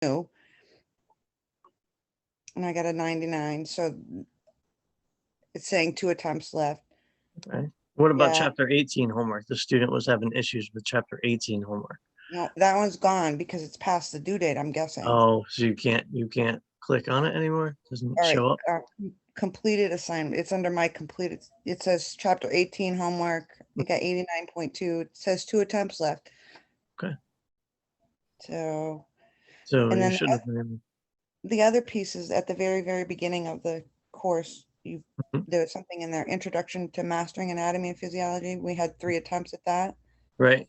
new. And I got a 99, so it's saying 2 attempts left. Okay. What about Yeah. chapter 18 homework? The student was having issues with chapter 18 homework. No, that one's gone because it's past the due date, I'm guessing. Oh, so you can't click on it anymore? Doesn't All right, show up? completed assignment. It's under my completed. It says chapter 18 homework. I got 89.2. It says 2 attempts left. Okay. So, So and you then should have been. the other pieces at the very, very beginning of the course, Mhm. there was something in there, Introduction to Mastering Anatomy and Physiology. We had 3 attempts at that. Right.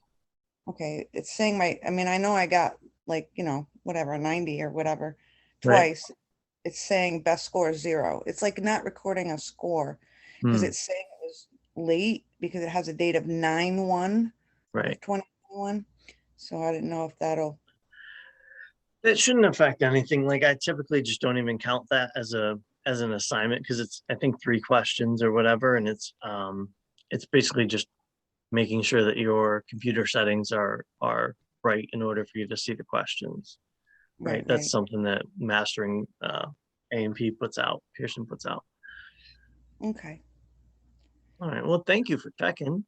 Okay, it's saying I mean, I know I got like, whatever, a 90 or whatever Right. twice. It's saying best score is 0. It's like not recording a score because Hmm. it's saying it was late because it has a date of 9/1 Right. of 2021. So I didn't know if that'll. It shouldn't affect anything. Like I typically just don't even count that as an assignment because it's I think 3 questions or whatever, and it's basically just making sure that your computer settings are right in order for you to see the questions. Right. That's Right. something that Mastering A&P puts out, Pearson puts out. Okay. All right. Well, thank you for checking.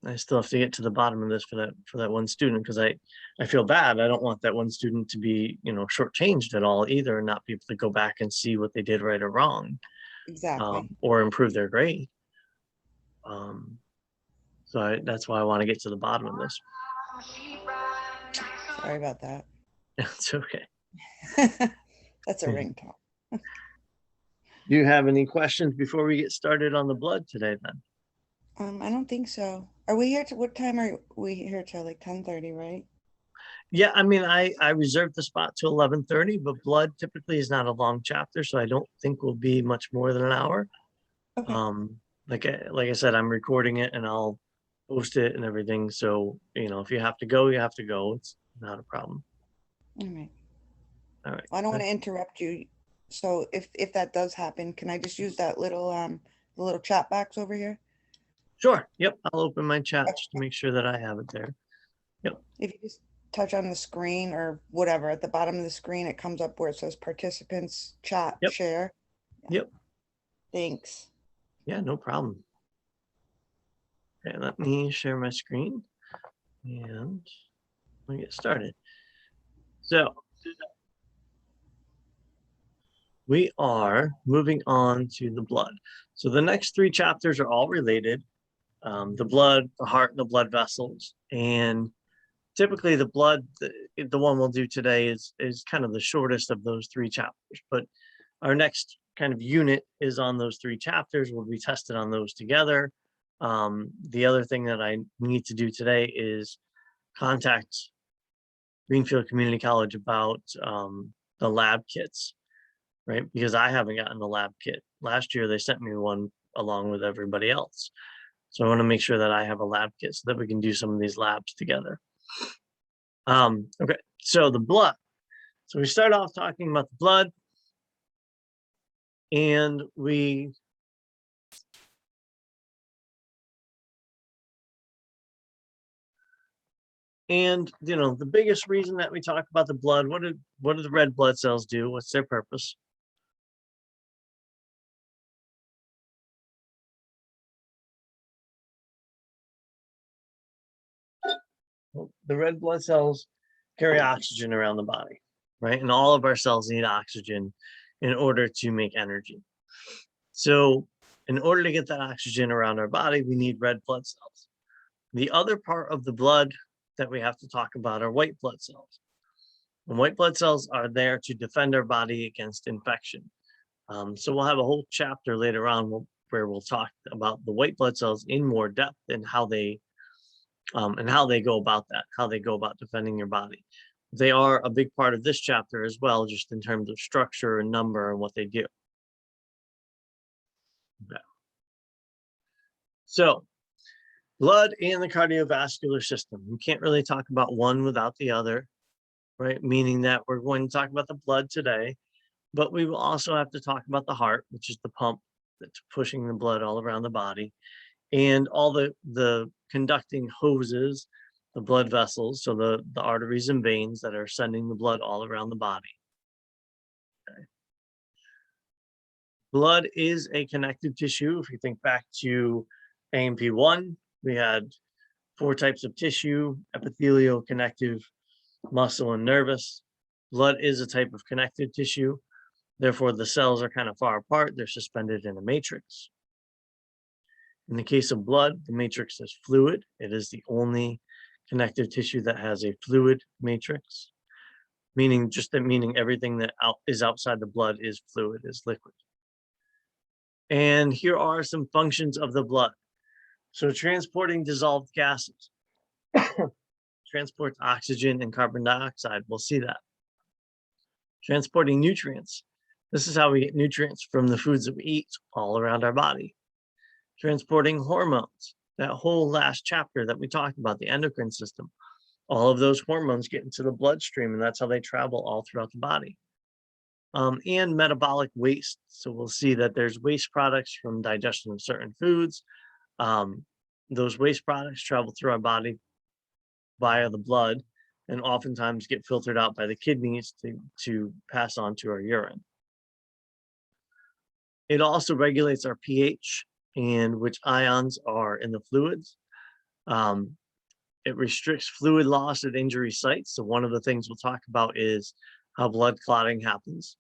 I still have to get to the bottom of this for that one student because I feel bad. I don't want that one student to be, shortchanged at all either, and not be able to go back and see what they did right or wrong, Exactly. or improve their grade. So that's why I want to get to the bottom of this. Sorry about that. It's okay. That's a ringtone. Do you have any questions before we get started on the blood today then? I don't think so. Are we here what time are we here till, like 10:30, right? Yeah, I mean, I reserved the spot to 11:30, but blood typically is not a long chapter, so I don't think will be much more than an hour. Okay. Like I said, I'm recording it and I'll post it and everything. So, if you have to go, you have to go. It's not a problem. All right. All right. I don't want to interrupt you. So if that does happen, can I just use that little the little chat box over here? Sure. Yep. I'll open my chat just to make sure that I have it there. Yep. If you just touch on the screen or whatever, at the bottom of the screen, it comes up where it says participants, chat, Yep. share. Yep. Thanks. Yeah, no problem. Okay, let me share my screen and we'll get started. So we are moving on to the blood. So the next 3 chapters are all related. The blood, the heart, and the blood vessels. And typically the blood, the one we'll do today is kind of the shortest of those 3 chapters. But our next kind of unit is on those 3 chapters. We'll be tested on those together. The other thing that I need to do today is contact Greenfield Community College about the lab kits, right? Because I haven't gotten the lab kit. Last year they sent me one along with everybody else. So I want to make sure that I have a lab kit so that we can do some of these labs together. Okay, so the blood. So we start off talking about the blood, and the biggest reason that we talk about the blood, what do the red blood cells do? What's their purpose? Well, the red blood cells carry oxygen around the body, right? And all of our cells need oxygen in order to make energy. So in order to get that oxygen around our body, we need red blood cells. The other part of the blood that we have to talk about are white blood cells. And white blood cells are there to defend our body against infection. So we'll have a whole chapter later on where we'll talk about the white blood cells in more depth and how they go about that, how they go about defending your body. They are a big part of this chapter as well, just in terms of structure and number and what they do. Okay. So blood and the cardiovascular system. We can't really talk about one without the other, right? Meaning that we're going to talk about the blood today, but we will also have to talk about the heart, which is the pump that's pushing the blood all around the body, and all the conducting hoses the blood vessels, so the arteries and veins that are sending the blood all around the body. Okay. Blood is a connective tissue. If you think back to AMP1, we had 4 types of tissue: epithelial, connective, muscle, and nervous. Blood is a type of connective tissue. Therefore, the cells are kind of far apart. They're suspended in a matrix. In the case of blood, the matrix is fluid. It is the only connective tissue that has a fluid matrix, meaning everything that is outside the blood is fluid, is liquid. And here are some functions of the blood. So transporting dissolved gases, transports oxygen and carbon dioxide. We'll see that. Transporting nutrients. This is how we get nutrients from the foods that we eat all around our body. Transporting hormones. That whole last chapter that we talked about, the endocrine system, all of those hormones get into the bloodstream, and that's how they travel all throughout the body. And metabolic waste. So we'll see that there's waste products from digestion of certain foods. Those waste products travel through our body via the blood and oftentimes get filtered out by the kidneys to pass on to our urine. It also regulates our pH and which ions are in the fluids. It restricts fluid loss at injury sites. So one of the things we'll talk about is how blood clotting happens.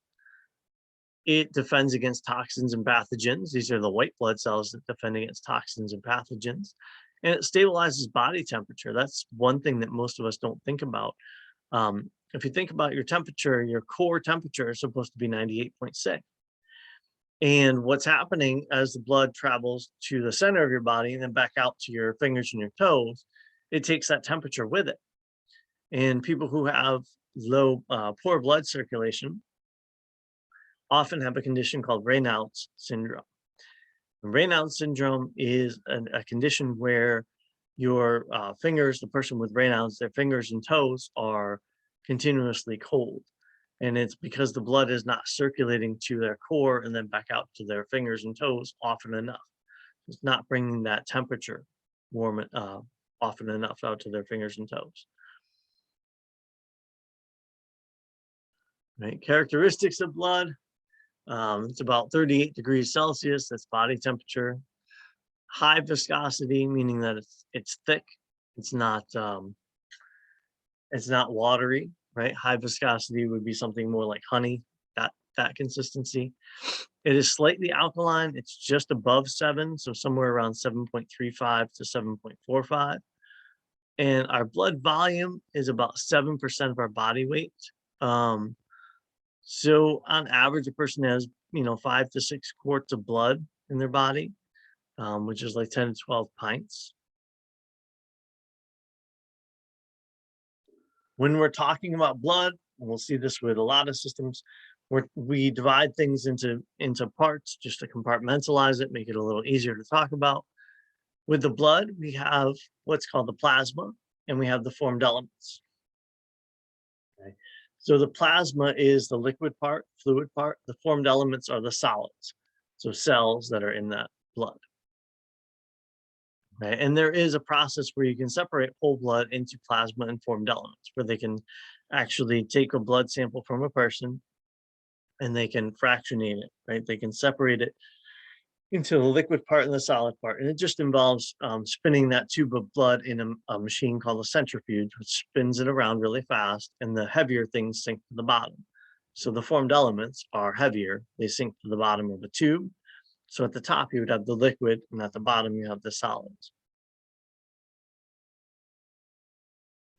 It defends against toxins and pathogens. These are the white blood cells that defend against toxins and pathogens. And it stabilizes body temperature. That's one thing that most of us don't think about. If you think about your temperature, your core temperature is supposed to be 98.6. And what's happening as the blood travels to the center of your body and then back out to your fingers and your toes, it takes that temperature with it. And people who have poor blood circulation often have a condition called Raynaud's syndrome. And Raynaud's syndrome is a condition where your fingers, the person with Raynaud's, their fingers and toes are continuously cold. And it's because the blood is not circulating to their core and then back out to their fingers and toes often enough. It's not bringing that temperature warm often enough out to their fingers and toes. Right. Characteristics of blood. It's about 38 degrees Celsius. That's body temperature. High viscosity, meaning that it's thick. It's not watery. Right. High viscosity would be something more like honey, that consistency. It is slightly alkaline. It's just above 7, so somewhere around 7.35 to 7.45. And our blood volume is about 7% of our body weight. So on average, a person has 5 to 6 quarts of blood in their body, which is like 10 to 12 pints. When we're talking about blood, and we'll see this with a lot of systems, we divide things into parts just to compartmentalize it, make it a little easier to talk about. With the blood, we have what's called the plasma, and we have the formed elements. Okay. So the plasma is the liquid part, fluid part. The formed elements are the solids, so cells that are in that blood. Okay. And there is a process where you can separate whole blood into plasma and formed elements, where they can actually take a blood sample from a person and they can fractionate it, right? They can separate it into the liquid part and the solid part. And it just involves spinning that tube of blood in a machine called a centrifuge, which spins it around really fast, and the heavier things sink to the bottom. So the formed elements are heavier. They sink to the bottom of the tube. So at the top, you would have the liquid, and at the bottom, you have the solids.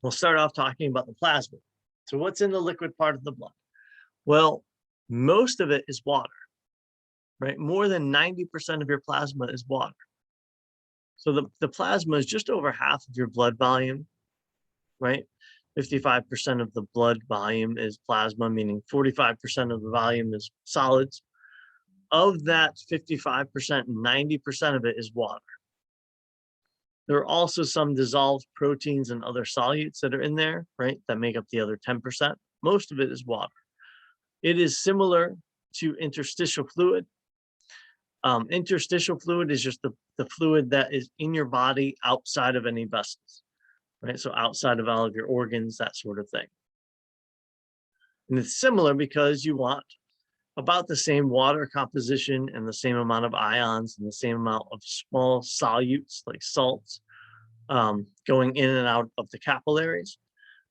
We'll start off talking about the plasma. So what's in the liquid part of the blood? Well, most of it is water, right? More than 90% of your plasma is water. So the plasma is just over half of your blood volume, right? 55% of the blood volume is plasma, meaning 45% of the volume is solids. Of that 55%, 90% of it is water. There are also some dissolved proteins and other solutes that are in there, right, that make up the other 10%. Most of it is water. It is similar to interstitial fluid. Interstitial fluid is just the fluid that is in your body outside of any vessels, right? So outside of all of your organs, that sort of thing. And it's similar because you want about the same water composition and the same amount of ions and the same amount of small solutes like salts going in and out of the capillaries.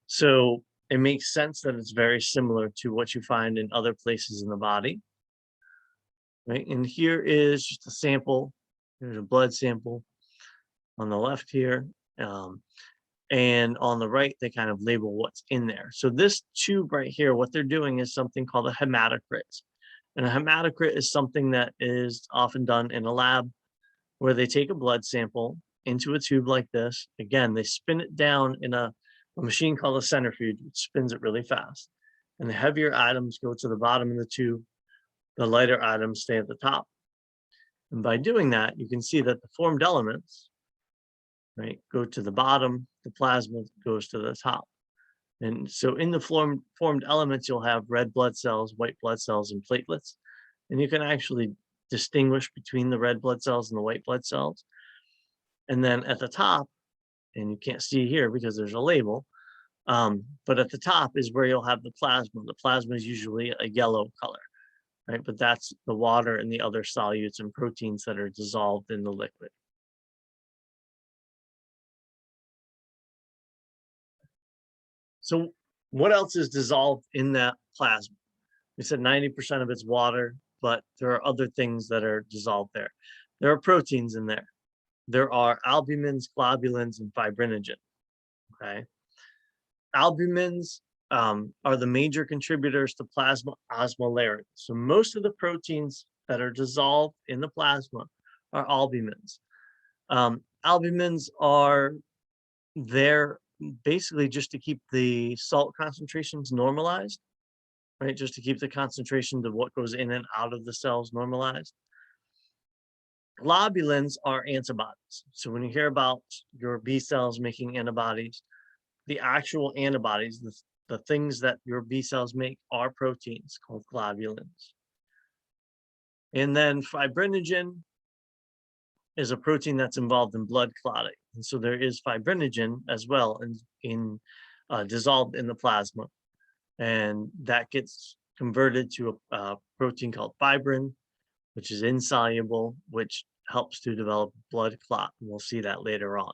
So it makes sense that it's very similar to what you find in other places in the body. Right, and here is just a sample. There's a blood sample on the left here. And on the right, they kind of label what's in there. So this tube right here, what they're doing is something called a hematocrit. And a hematocrit is something that is often done in a lab where they take a blood sample into a tube like this. Again, they spin it down in a machine called a centrifuge, which spins it really fast. And the heavier items go to the bottom of the tube. The lighter items stay at the top. And by doing that, you can see that the formed elements, right, go to the bottom, the plasma goes to the top. And so in the formed elements, you'll have red blood cells, white blood cells, and platelets. And you can actually distinguish between the red blood cells and the white blood cells. And then at the top, and you can't see here because there's a label, but at the top is where you'll have the plasma. The plasma is usually a yellow color, right? But that's the water and the other solutes and proteins that are dissolved in the liquid. So what else is dissolved in that plasma? We said 90% of it's water, but there are other things that are dissolved there. There are proteins in there. There are albumins, globulins, and fibrinogen, okay? Albumins are the major contributors to plasma osmolarity. So most of the proteins that are dissolved in the plasma are albumins. Albumins are there basically just to keep the salt concentrations normalized, right? Just to keep the concentration of what goes in and out of the cells normalized. Globulins are antibodies. So when you hear about your B cells making antibodies, the actual antibodies, the things that your B cells make are proteins called globulins. And then fibrinogen is a protein that's involved in blood clotting. And so there is fibrinogen as well dissolved in the plasma. And that gets converted to a protein called fibrin, which is insoluble, which helps to develop blood clot. And we'll see that later on.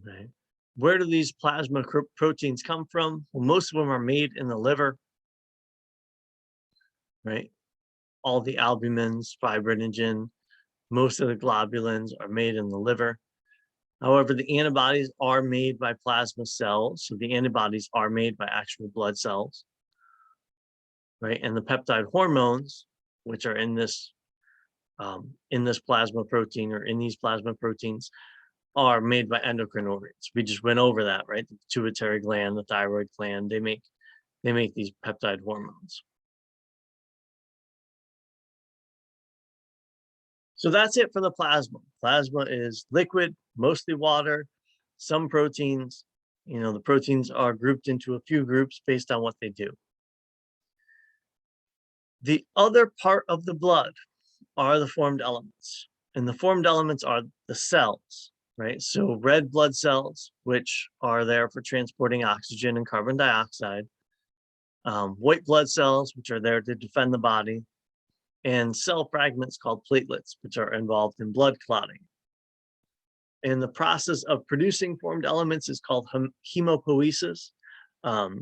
Okay. Where do these plasma proteins come from? Well, most of them are made in the liver, right? All the albumins, fibrinogen, most of the globulins are made in the liver. However, the antibodies are made by plasma cells. So the antibodies are made by actual blood cells, right? And the peptide hormones, which are in this plasma protein or in these plasma proteins, are made by endocrine organs. We just went over that, right? The pituitary gland, the thyroid gland, they make these peptide hormones. So that's it for the plasma. Plasma is liquid, mostly water, some proteins. You know, the proteins are grouped into a few groups based on what they do. The other part of the blood are the formed elements. And the formed elements are the cells, right? So red blood cells, which are there for transporting oxygen and carbon dioxide. White blood cells, which are there to defend the body. And cell fragments called platelets, which are involved in blood clotting. And the process of producing formed elements is called hemopoiesis. Do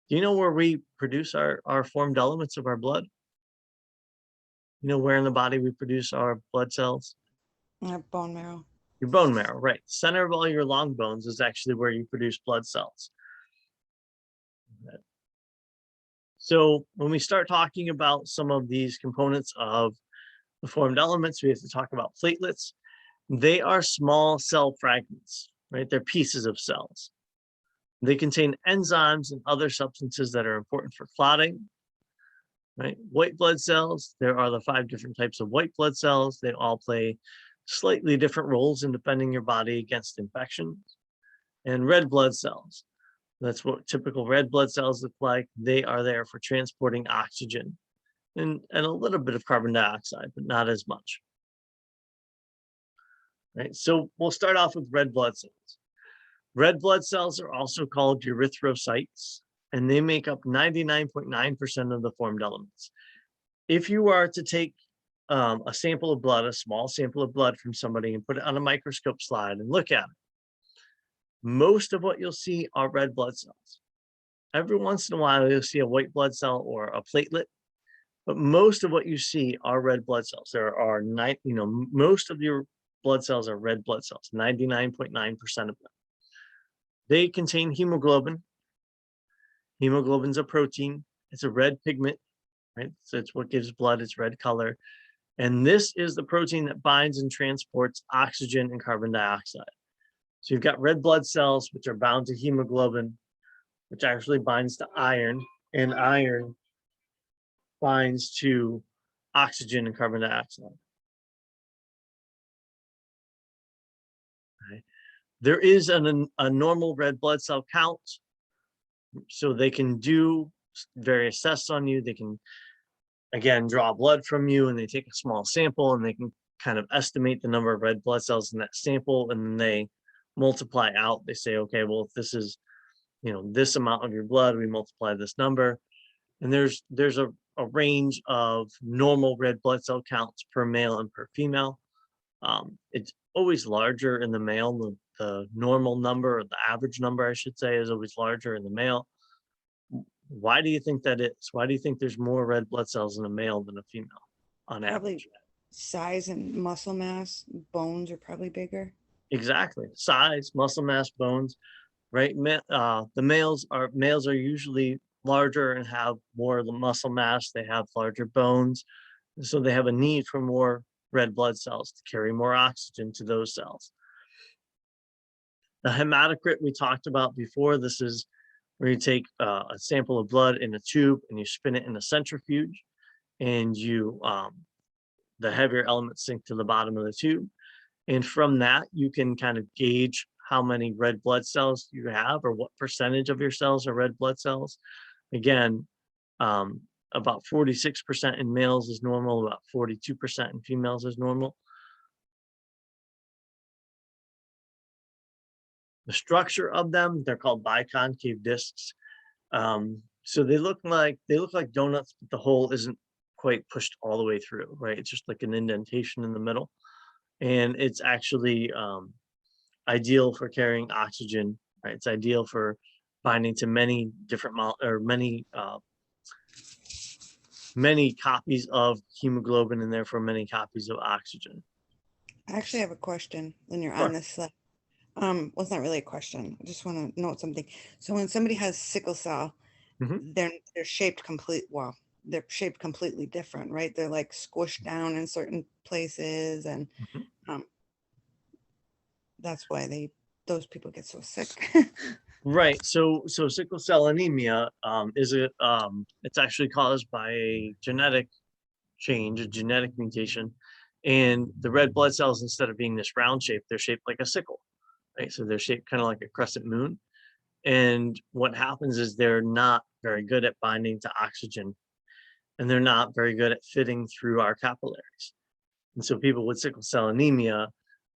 you know where we produce our formed elements of our blood? You know where in the body we produce our blood cells? Bone marrow. Your bone marrow, right. Center of all your long bones is actually where you produce blood cells. So when we start talking about some of these components of the formed elements, we have to talk about platelets. They are small cell fragments, right? They're pieces of cells. They contain enzymes and other substances that are important for clotting, right? White blood cells, there are the 5 different types of white blood cells. They all play slightly different roles in defending your body against infections. And red blood cells, that's what typical red blood cells look like. They are there for transporting oxygen and a little bit of carbon dioxide, but not as much. right? So we'll start off with red blood cells. Red blood cells are also called erythrocytes, and they make up 99.9% of the formed elements. If you are to take a sample of blood, a small sample of blood from somebody and put it on a microscope slide and look at it, most of what you'll see are red blood cells. Every once in a while, you'll see a white blood cell or a platelet, but most of what you see are red blood cells. There are most of your blood cells are red blood cells, 99.9% of them. They contain hemoglobin. Hemoglobin's a protein. It's a red pigment, right? So it's what gives blood its red color. And this is the protein that binds and transports oxygen and carbon dioxide. So you've got red blood cells, which are bound to hemoglobin, which actually binds to iron, and iron binds to oxygen and carbon dioxide. Right. There is a normal red blood cell count, so they can do various tests on you. They can, again, draw blood from you, and they take a small sample, and they can kind of estimate the number of red blood cells in that sample, and then they multiply out. They say, okay, well, if this is, this amount of your blood, we multiply this number. And there's a range of normal red blood cell counts per male and per female. It's always larger in the male. The normal number, or the average number, I should say, is always larger in the male. Why do you think that is? Why do you think there's more red blood cells in a male than a female on Probably average? size and muscle mass, bones are probably bigger. Exactly. Size, muscle mass, bones, right? The males are usually larger and have more of the muscle mass. They have larger bones. So they have a need for more red blood cells to carry more oxygen to those cells. The hematocrit we talked about before, this is where you take a sample of blood in a tube and you spin it in a centrifuge, and the heavier elements sink to the bottom of the tube. And from that, you can kind of gauge how many red blood cells you have, or what percentage of your cells are red blood cells. Again, about 46% in males is normal, about 42% in females is normal. The structure of them, they're called biconcave discs. So they look like donuts, but the hole isn't quite pushed all the way through, right? It's just like an indentation in the middle. And it's actually ideal for carrying oxygen, right? It's ideal for binding to many different many copies of hemoglobin, and therefore many copies of oxygen. I actually have a question when you're Sure. on this slide. Well, it's not really a question. I just want to note something. So when somebody has sickle cell, they're shaped they're shaped completely different, right? They're like squished down in certain places, and that's why those people get so sick. Right. So sickle cell anemia it's actually caused by a genetic change, a genetic mutation, and the red blood cells, instead of being this round shape, they're shaped like a sickle, right? So they're shaped kind of like a crescent moon. And what happens is they're not very good at binding to oxygen, and they're not very good at fitting through our capillaries. And so people with sickle cell anemia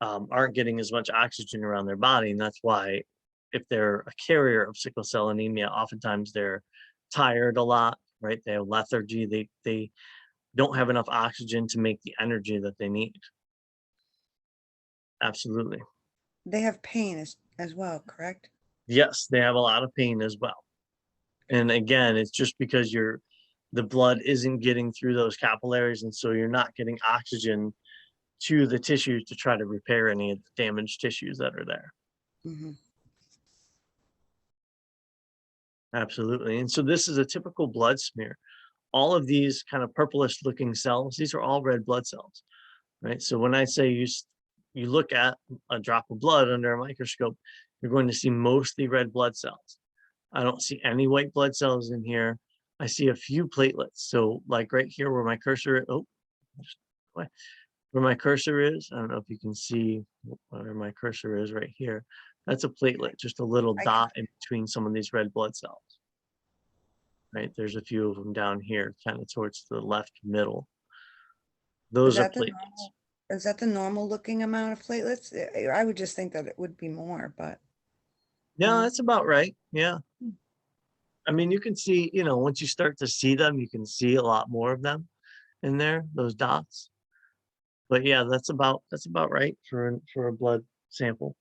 aren't getting as much oxygen around their body. And that's why, if they're a carrier of sickle cell anemia, oftentimes they're tired a lot, right? They have lethargy. They don't have enough oxygen to make the energy that they need. Absolutely. They have pain as well, correct? Yes, they have a lot of pain as well. And again, it's just because the blood isn't getting through those capillaries, and so you're not getting oxygen to the tissues to try to repair any of the damaged tissues that are there. Absolutely. And so this is a typical blood smear. All of these kind of purplish looking cells, these are all red blood cells, right? So when I say you look at a drop of blood under a microscope, you're going to see mostly red blood cells. I don't see any white blood cells in here. I see a few platelets. So like right here where my cursor, where my cursor is, I don't know if you can see where my cursor is right here. That's a platelet, just a little dot in between some of these red blood cells. Right, there's a few of them down here, kind of towards the left middle. Those are platelets. is that the normal looking amount of platelets? I would just think that it would be more, but. Yeah, No. that's about right. Yeah. Hmm. I mean, you can see, once you start to see them, you can see a lot more of them in there, those dots. But yeah, that's about right for a blood sample.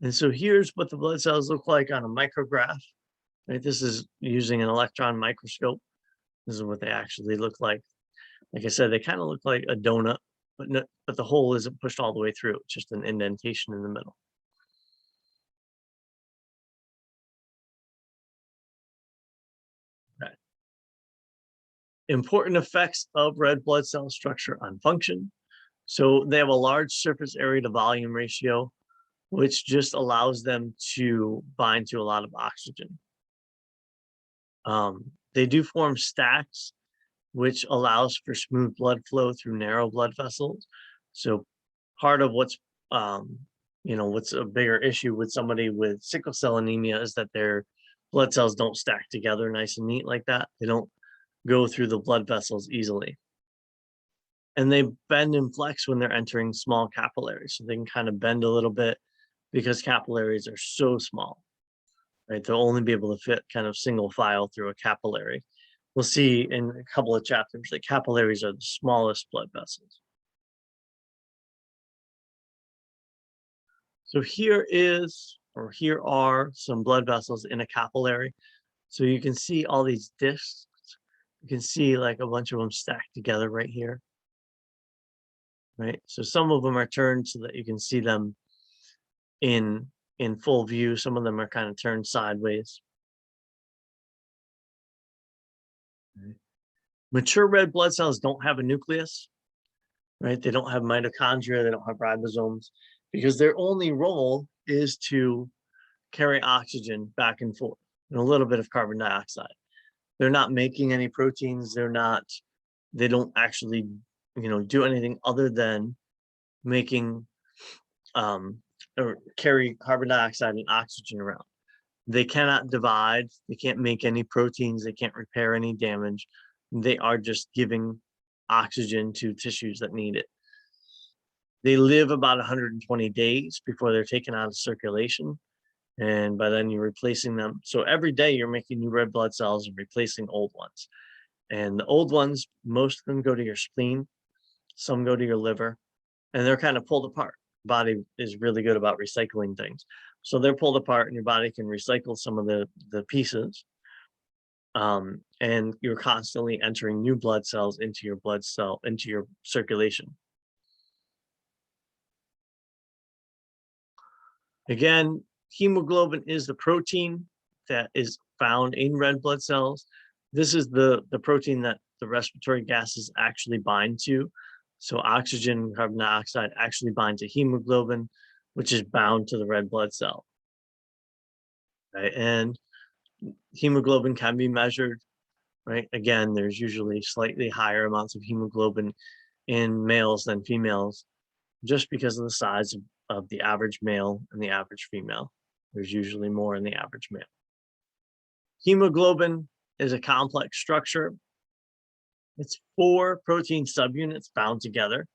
And so here's what the blood cells look like on a micrograph. Right? This is using an electron microscope. This is what they actually look like. Like I said, they kind of look like a donut, but but the hole isn't pushed all the way through. It's just an indentation in the middle. Okay. Important effects of red blood cell structure on function. So they have a large surface area to volume ratio, which just allows them to bind to a lot of oxygen. They do form stacks, which allows for smooth blood flow through narrow blood vessels. So part of what's a bigger issue with somebody with sickle cell anemia is that their blood cells don't stack together nice and neat like that. They don't go through the blood vessels easily. And they bend and flex when they're entering small capillaries. So they can kind of bend a little bit because capillaries are so small, right? They'll only be able to fit kind of single file through a capillary. We'll see in a couple of chapters that capillaries are the smallest blood vessels. So here are some blood vessels in a capillary. So you can see all these discs. You can see like a bunch of them stacked together right here. Right. So some of them are turned so that you can see them in full view. Some of them are kind of turned sideways. Right. Mature red blood cells don't have a nucleus, right? They don't have mitochondria, they don't have ribosomes, because their only role is to carry oxygen back and forth and a little bit of carbon dioxide. They're not making any proteins. They don't actually, do anything other than making or carry carbon dioxide and oxygen around. They cannot divide. They can't make any proteins. They can't repair any damage. They are just giving oxygen to tissues that need it. They live about 120 days before they're taken out of circulation. And by then you're replacing them. So every day you're making new red blood cells and replacing old ones. And the old ones, most of them go to your spleen, some go to your liver, and they're kind of pulled apart. Body is really good about recycling things. So they're pulled apart and your body can recycle some of the pieces. And you're constantly entering new blood cells into your circulation. Again, hemoglobin is the protein that is found in red blood cells. This is the protein that the respiratory gases actually bind to. So oxygen and carbon dioxide actually bind to hemoglobin, which is bound to the red blood cell. Right? And hemoglobin can be measured, right? Again, there's usually slightly higher amounts of hemoglobin in males than females, just because of the size of the average male and the average female. There's usually more in the average male. Hemoglobin is a complex structure. It's 4 protein subunits bound together.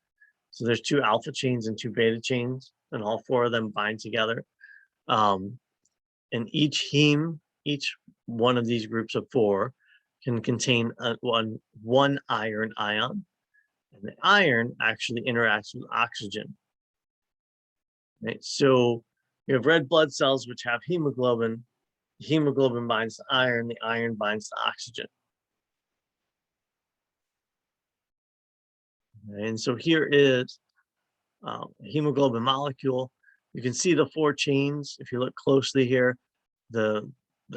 So there's 2 alpha chains and 2 beta chains, and all 4 of them bind together. And each one of these groups of 4 can contain one iron ion. And the iron actually interacts with oxygen. Right? So you have red blood cells which have hemoglobin. The hemoglobin binds to iron, the iron binds to oxygen. And so here is a hemoglobin molecule. You can see the 4 chains. If you look closely here, the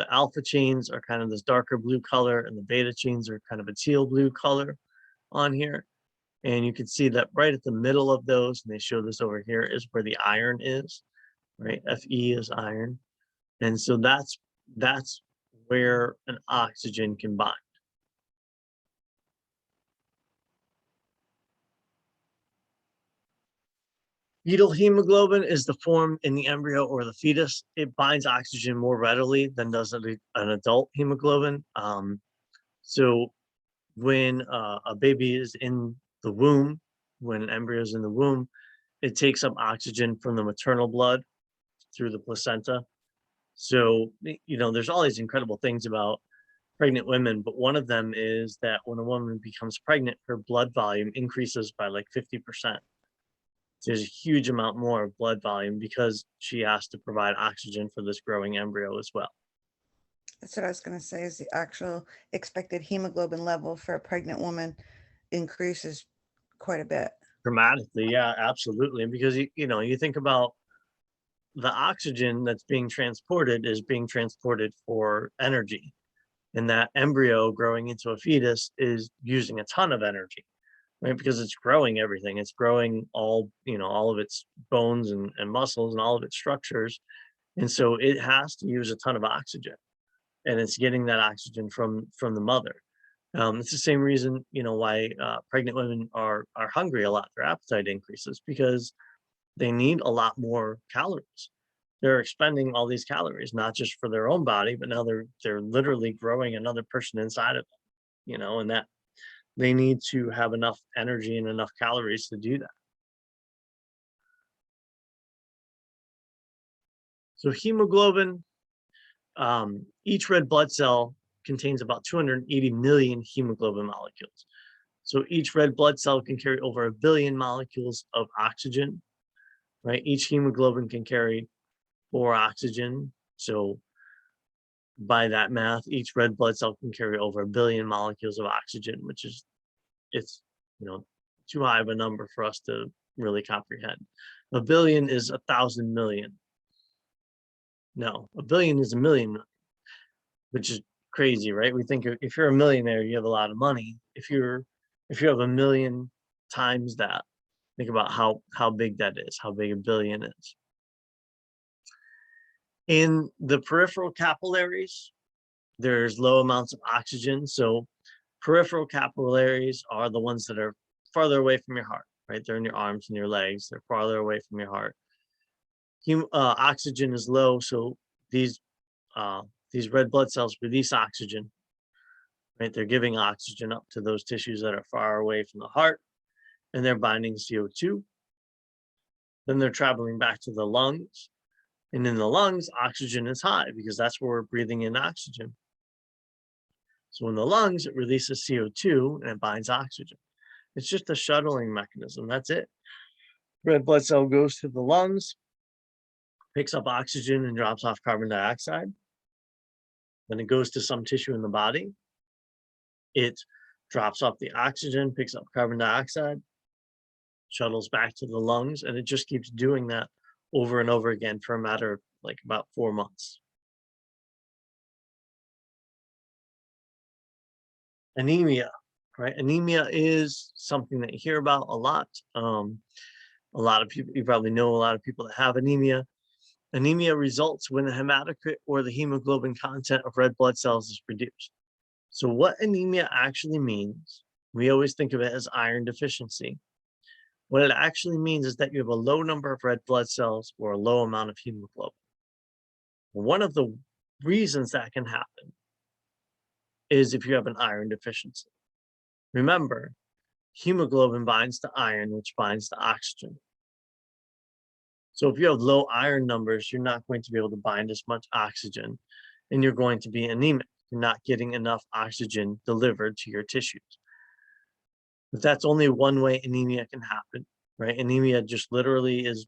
alpha chains are kind of this darker blue color, and the beta chains are kind of a teal blue color on here. And you can see that right at the middle of those, and they show this over here, is where the iron is, right? Fe is iron. And so that's where an oxygen can bind. Fetal hemoglobin is the form in the embryo or the fetus. It binds oxygen more readily than does an adult hemoglobin. So when a baby is in the womb, when an embryo is in the womb, it takes up oxygen from the maternal blood through the placenta. So, there's all these incredible things about pregnant women, but one of them is that when a woman becomes pregnant, her blood volume increases by like 50%. There's a huge amount more of blood volume because she has to provide oxygen for this growing embryo as well. That's what I was going to say, is the actual expected hemoglobin level for a pregnant woman increases quite a bit. Dramatically, yeah, absolutely. And because you think about the oxygen that's being transported is being transported for energy. And that embryo growing into a fetus is using a ton of energy, right? Because it's growing everything. It's growing all of its bones and muscles and all of its structures. And so it has to use a ton of oxygen. And it's getting that oxygen from the mother. It's the same reason, why pregnant women are hungry a lot. Their appetite increases because they need a lot more calories. They're expending all these calories, not just for their own body, but now they're literally growing another person inside of them, and that they need to have enough energy and enough calories to do that. So hemoglobin, each red blood cell contains about 280 million hemoglobin molecules. So each red blood cell can carry over 1 billion molecules of oxygen, right? Each hemoglobin can carry 4 oxygen. So by that math, each red blood cell can carry over 1 billion molecules of oxygen, which is, it's, too high of a number for us to really comprehend. 1 billion is 1,000 million. No, 1 billion is 1 million, which is crazy, right? We think if you're a millionaire, you have a lot of money. If you have 1 million times that, think about how big that is, how big 1 billion is. In the peripheral capillaries, there's low amounts of oxygen. So peripheral capillaries are the ones that are farther away from your heart, right? They're in your arms and your legs. They're farther away from your heart. Oxygen is low, so these red blood cells release oxygen, right? They're giving oxygen up to those tissues that are far away from the heart, and they're binding CO2. Then they're traveling back to the lungs. And in the lungs, oxygen is high because that's where we're breathing in oxygen. So in the lungs, it releases CO2 and it binds oxygen. It's just a shuttling mechanism. That's it. Red blood cell goes to the lungs, picks up oxygen and drops off carbon dioxide. Then it goes to some tissue in the body. It drops off the oxygen, picks up carbon dioxide, shuttles back to the lungs, and it just keeps doing that over and over again for a matter of like about 4 months. Anemia, right? Anemia is something that you hear about a lot. A lot of people, you probably know a lot of people that have anemia. Anemia results when the hematocrit or the hemoglobin content of red blood cells is reduced. So what anemia actually means, we always think of it as iron deficiency. What it actually means is that you have a low number of red blood cells or a low amount of hemoglobin. One of the reasons that can happen is if you have an iron deficiency. Remember, hemoglobin binds to iron, which binds to oxygen. So if you have low iron numbers, you're not going to be able to bind as much oxygen, and you're going to be anemic. You're not getting enough oxygen delivered to your tissues. But that's only one way anemia can happen, right? Anemia just literally is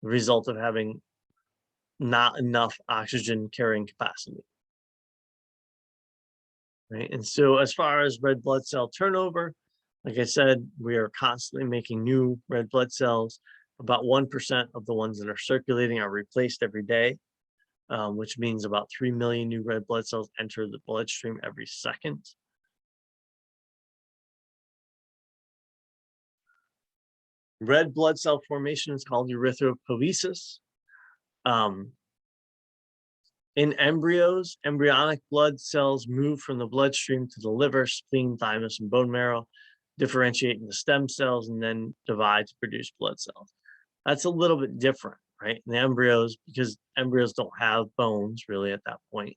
the result of having not enough oxygen carrying capacity, right? And so as far as red blood cell turnover, like I said, we are constantly making new red blood cells. About 1% of the ones that are circulating are replaced every day, which means about 3 million new red blood cells enter the bloodstream every second. Red blood cell formation is called erythropoiesis. In embryos, embryonic blood cells move from the bloodstream to the liver, spleen, thymus, and bone marrow, differentiate into stem cells, and then divide to produce blood cells. That's a little bit different, right? In the embryos, because embryos don't have bones really at that point.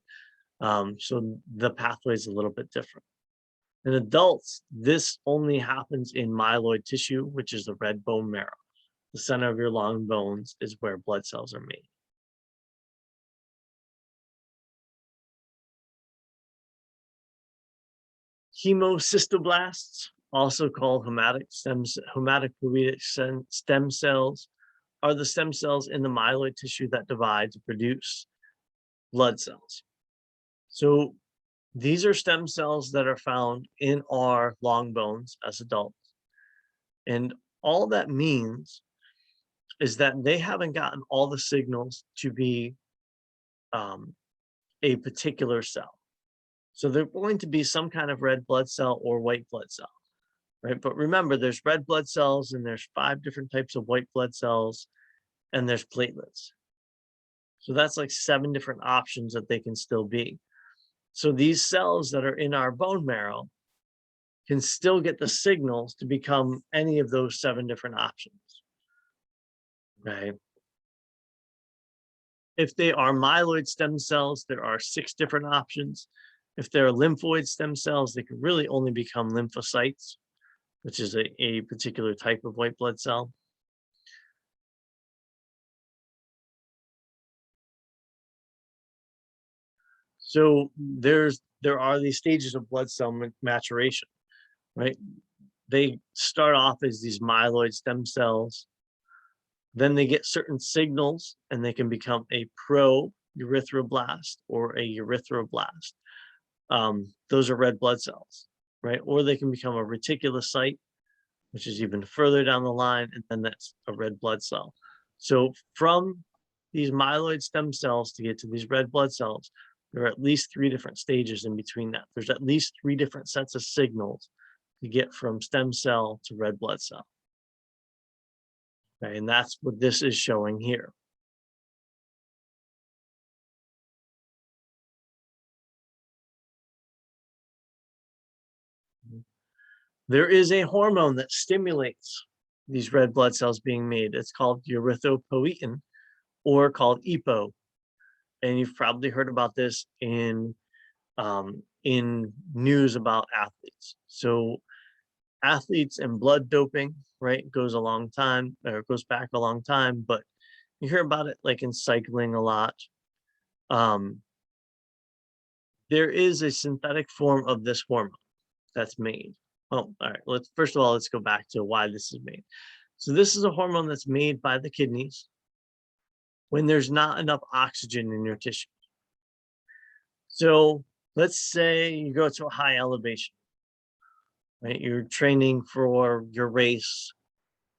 So the pathway is a little bit different. In adults, this only happens in myeloid tissue, which is the red bone marrow. The center of your long bones is where blood cells are made. Hemocystoblasts, also called hematopoietic stem cells, are the stem cells in the myeloid tissue that divide to produce blood cells. So these are stem cells that are found in our long bones as adults. And all that means is that they haven't gotten all the signals to be a particular cell. So they're going to be some kind of red blood cell or white blood cell, right? But remember, there's red blood cells and there's 5 different types of white blood cells and there's platelets. So that's like 7 different options that they can still be. So these cells that are in our bone marrow can still get the signals to become any of those 7 different options, right? If they are myeloid stem cells, there are 6 different options. If they're lymphoid stem cells, they can really only become lymphocytes, which is a particular type of white blood cell. So there are these stages of blood cell maturation, right? They start off as these myeloid stem cells. Then they get certain signals and they can become a pro-erythroblast or a erythroblast. Those are red blood cells, right? Or they can become a reticulocyte, which is even further down the line, and then that's a red blood cell. So from these myeloid stem cells to get to these red blood cells, there are at least 3 different stages in between that. There's at least 3 different sets of signals to get from stem cell to red blood cell. Okay, and that's what this is showing here. There is a hormone that stimulates these red blood cells being made. It's called erythropoietin, or called EPO. And you've probably heard about this in news about athletes. So athletes and blood doping, right, goes back a long time, but you hear about it like in cycling a lot. There is a synthetic form of this hormone that's made. Oh, all right, first of all, let's go back to why this is made. So this is a hormone that's made by the kidneys when there's not enough oxygen in your tissue. So let's say you go to a high elevation, right? You're training for your race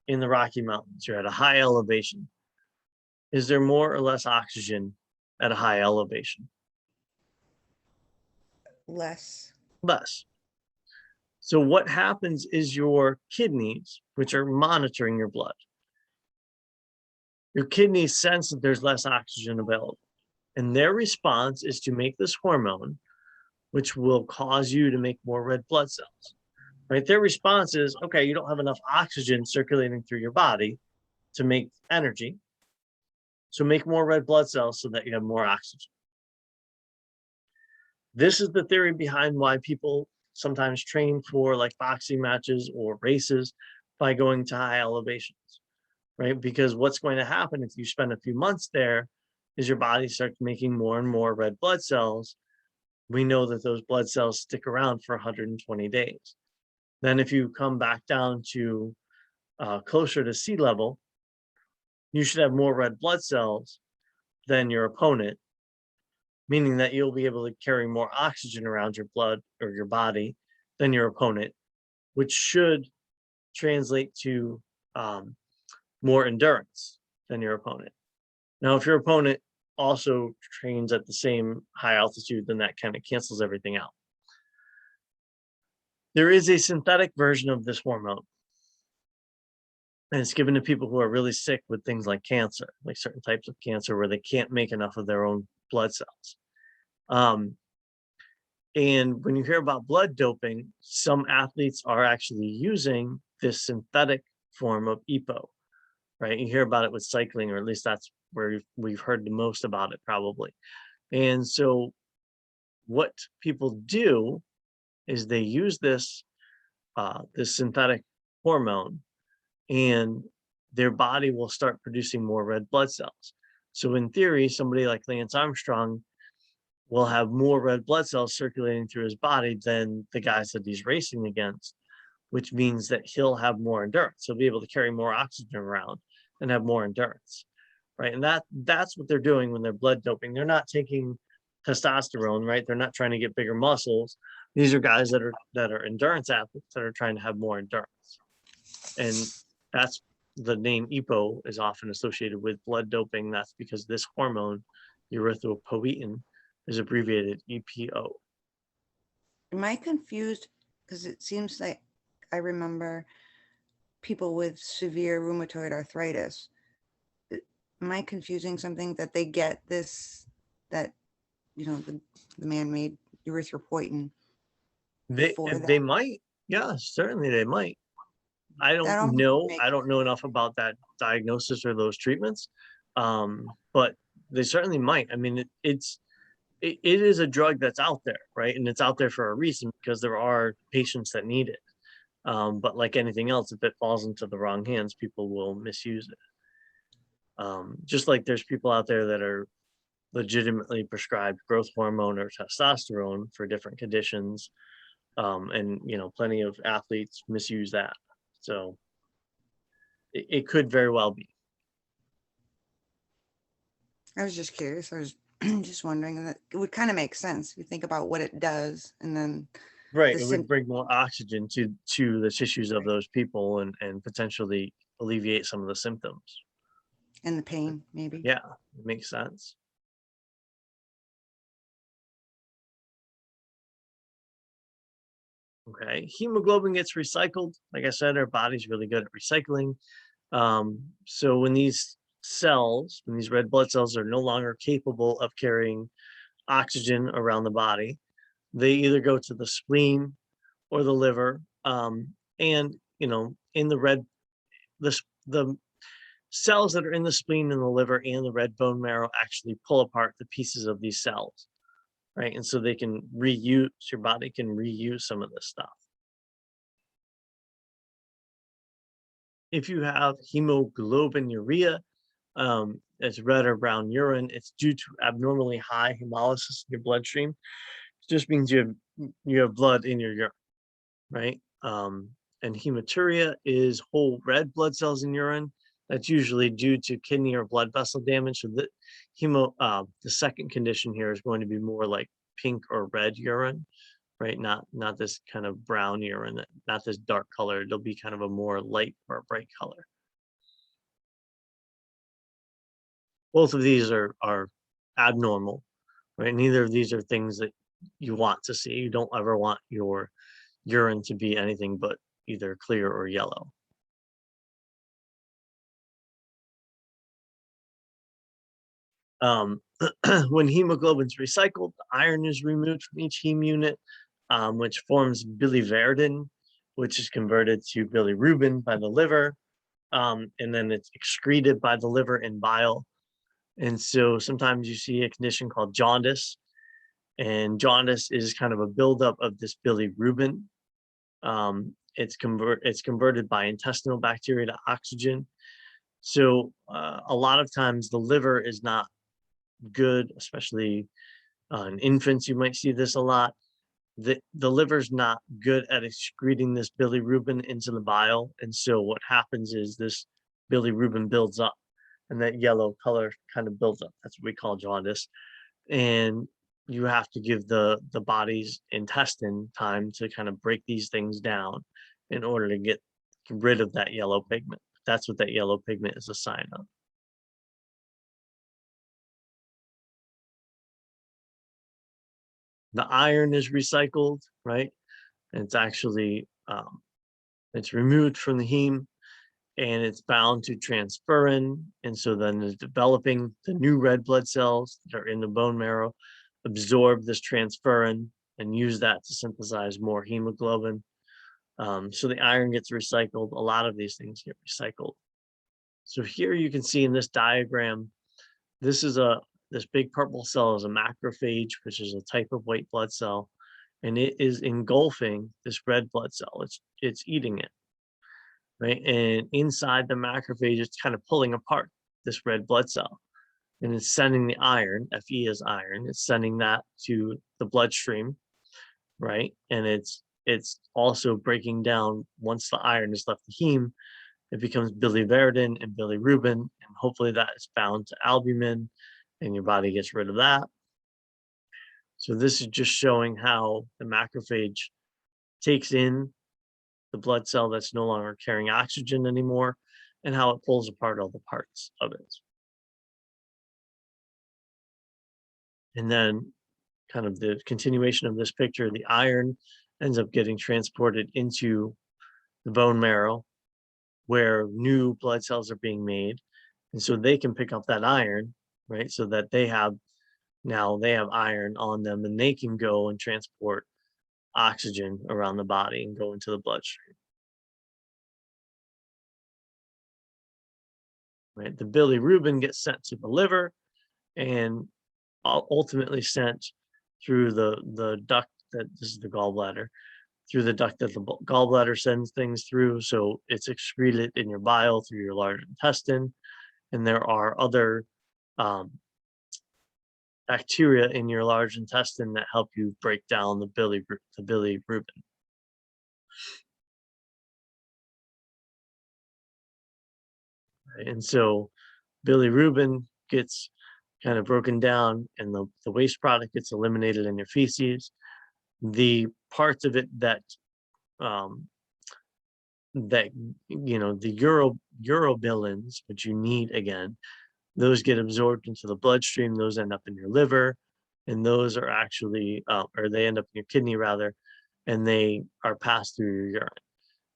in the Rocky Mountains. You're at a high elevation. Is there more or less oxygen at a high elevation? Less. Less. So what happens is your kidneys, which are monitoring your blood, your kidneys sense that there's less oxygen available. And their response is to make this hormone, which will cause you to make more red blood cells, right? Their response is, okay, you don't have enough oxygen circulating through your body to make energy. So make more red blood cells so that you have more oxygen. This is the theory behind why people sometimes train for like boxing matches or races by going to high elevations, right? Because what's going to happen if you spend a few months there is your body starts making more and more red blood cells. We know that those blood cells stick around for 120 days. Then if you come back down to closer to sea level, you should have more red blood cells than your opponent, meaning that you'll be able to carry more oxygen around your blood or your body than your opponent, which should translate to more endurance than your opponent. Now, if your opponent also trains at the same high altitude, then that kind of cancels everything out. There is a synthetic version of this hormone, and it's given to people who are really sick with things like cancer, like certain types of cancer where they can't make enough of their own blood cells. And when you hear about blood doping, some athletes are actually using this synthetic form of EPO, right? You hear about it with cycling, or at least that's where we've heard the most about it probably. And so what people do is they use this this synthetic hormone, and their body will start producing more red blood cells. So in theory, somebody like Lance Armstrong will have more red blood cells circulating through his body than the guys that he's racing against, which means that he'll have more endurance. He'll be able to carry more oxygen around and have more endurance, right? And that's what they're doing when they're blood doping. They're not taking testosterone, right? They're not trying to get bigger muscles. These are guys that are endurance athletes that are trying to have more endurance. And that's the name EPO is often associated with blood doping. That's because this hormone, erythropoietin, is abbreviated EPO. Am I confused? Because it seems like I remember people with severe rheumatoid arthritis. Am I confusing something that they get this, that, the man-made erythropoietin for that? They might, yeah, certainly they might. I That don't almost know. makes I don't know enough about that diagnosis or those treatments, but they certainly might. I mean, it is a drug that's out there, right? And it's out there for a reason because there are patients that need it. But like anything else, if it falls into the wrong hands, people will misuse it. Just like there's people out there that are legitimately prescribed growth hormone or testosterone for different conditions, and plenty of athletes misuse that. So it could very well be. I was just curious. I was just wondering that it would kind of make sense if you think about what it does, and then Right, the it would bring more oxygen to the tissues of those people and potentially alleviate some of the symptoms. and the pain, maybe. Yeah, it makes sense. Okay, hemoglobin gets recycled. Like I said, our body's really good at recycling. So when these red blood cells are no longer capable of carrying oxygen around the body, they either go to the spleen or the liver. And in the cells that are in the spleen and the liver and the red bone marrow actually pull apart the pieces of these cells, right? And so they can reuse, your body can reuse some of this stuff. If you have hemoglobinuria, it's red or brown urine, it's due to abnormally high hemolysis in your bloodstream. It just means you have blood in your urine, right? And hematuria is whole red blood cells in urine. That's usually due to kidney or blood vessel damage. So the second condition here is going to be more like pink or red urine, right? Not this kind of brown urine, not this dark color. It'll be kind of a more light or a bright color. Both of these are abnormal, right? Neither of these are things that you want to see. You don't ever want your urine to be anything but either clear or yellow. When hemoglobin's recycled, iron is removed from each heme unit, which forms biliverdin, which is converted to bilirubin by the liver, and then it's excreted by the liver in bile. And so sometimes you see a condition called jaundice, and jaundice is kind of a buildup of this bilirubin. It's converted by intestinal bacteria to oxygen. So a lot of times the liver is not good, especially in infants. You might see this a lot. The liver's not good at excreting this bilirubin into the bile, and so what happens is this bilirubin builds up, and that yellow color kind of builds up. That's what we call jaundice, and you have to give the body's intestine time to kind of break these things down in order to get rid of that yellow pigment. That's what that yellow pigment is a sign of. The iron is recycled, right? And it's actually it's removed from the heme, and it's bound to transferrin, and so then is developing the new red blood cells that are in the bone marrow, absorb this transferrin and use that to synthesize more hemoglobin. So the iron gets recycled. A lot of these things get recycled. So here you can see in this diagram, this big purple cell is a macrophage, which is a type of white blood cell. and it is engulfing this red blood cell. It's eating it, right? And inside the macrophage, it's kind of pulling apart this red blood cell, and it's sending the iron. Fe is iron. It's sending that to the bloodstream, right? And it's also breaking down, once the iron has left the heme, it becomes biliverdin and bilirubin, and hopefully that is bound to albumin, and your body gets rid of that. So this is just showing how the macrophage takes in the blood cell that's no longer carrying oxygen anymore, and how it pulls apart all the parts of it. And then kind of the continuation of this picture, the iron ends up getting transported into the bone marrow, where new blood cells are being made. And so they can pick up that iron, right? So that they have iron on them, and they can go and transport oxygen around the body and go into the bloodstream. Right? The bilirubin gets sent to the liver and ultimately sent through the duct that this is the gallbladder, through the duct that the gallbladder sends things through. So it's excreted in your bile through your large intestine. And there are other bacteria in your large intestine that help you break down the bilirubin. Right? And so bilirubin gets kind of broken down, and the waste product gets eliminated in your feces. The parts of it that the urobilins, which you need again, those get absorbed into the bloodstream. Those end up in your liver, and those are actually, or they end up in your kidney rather, and they are passed through your urine.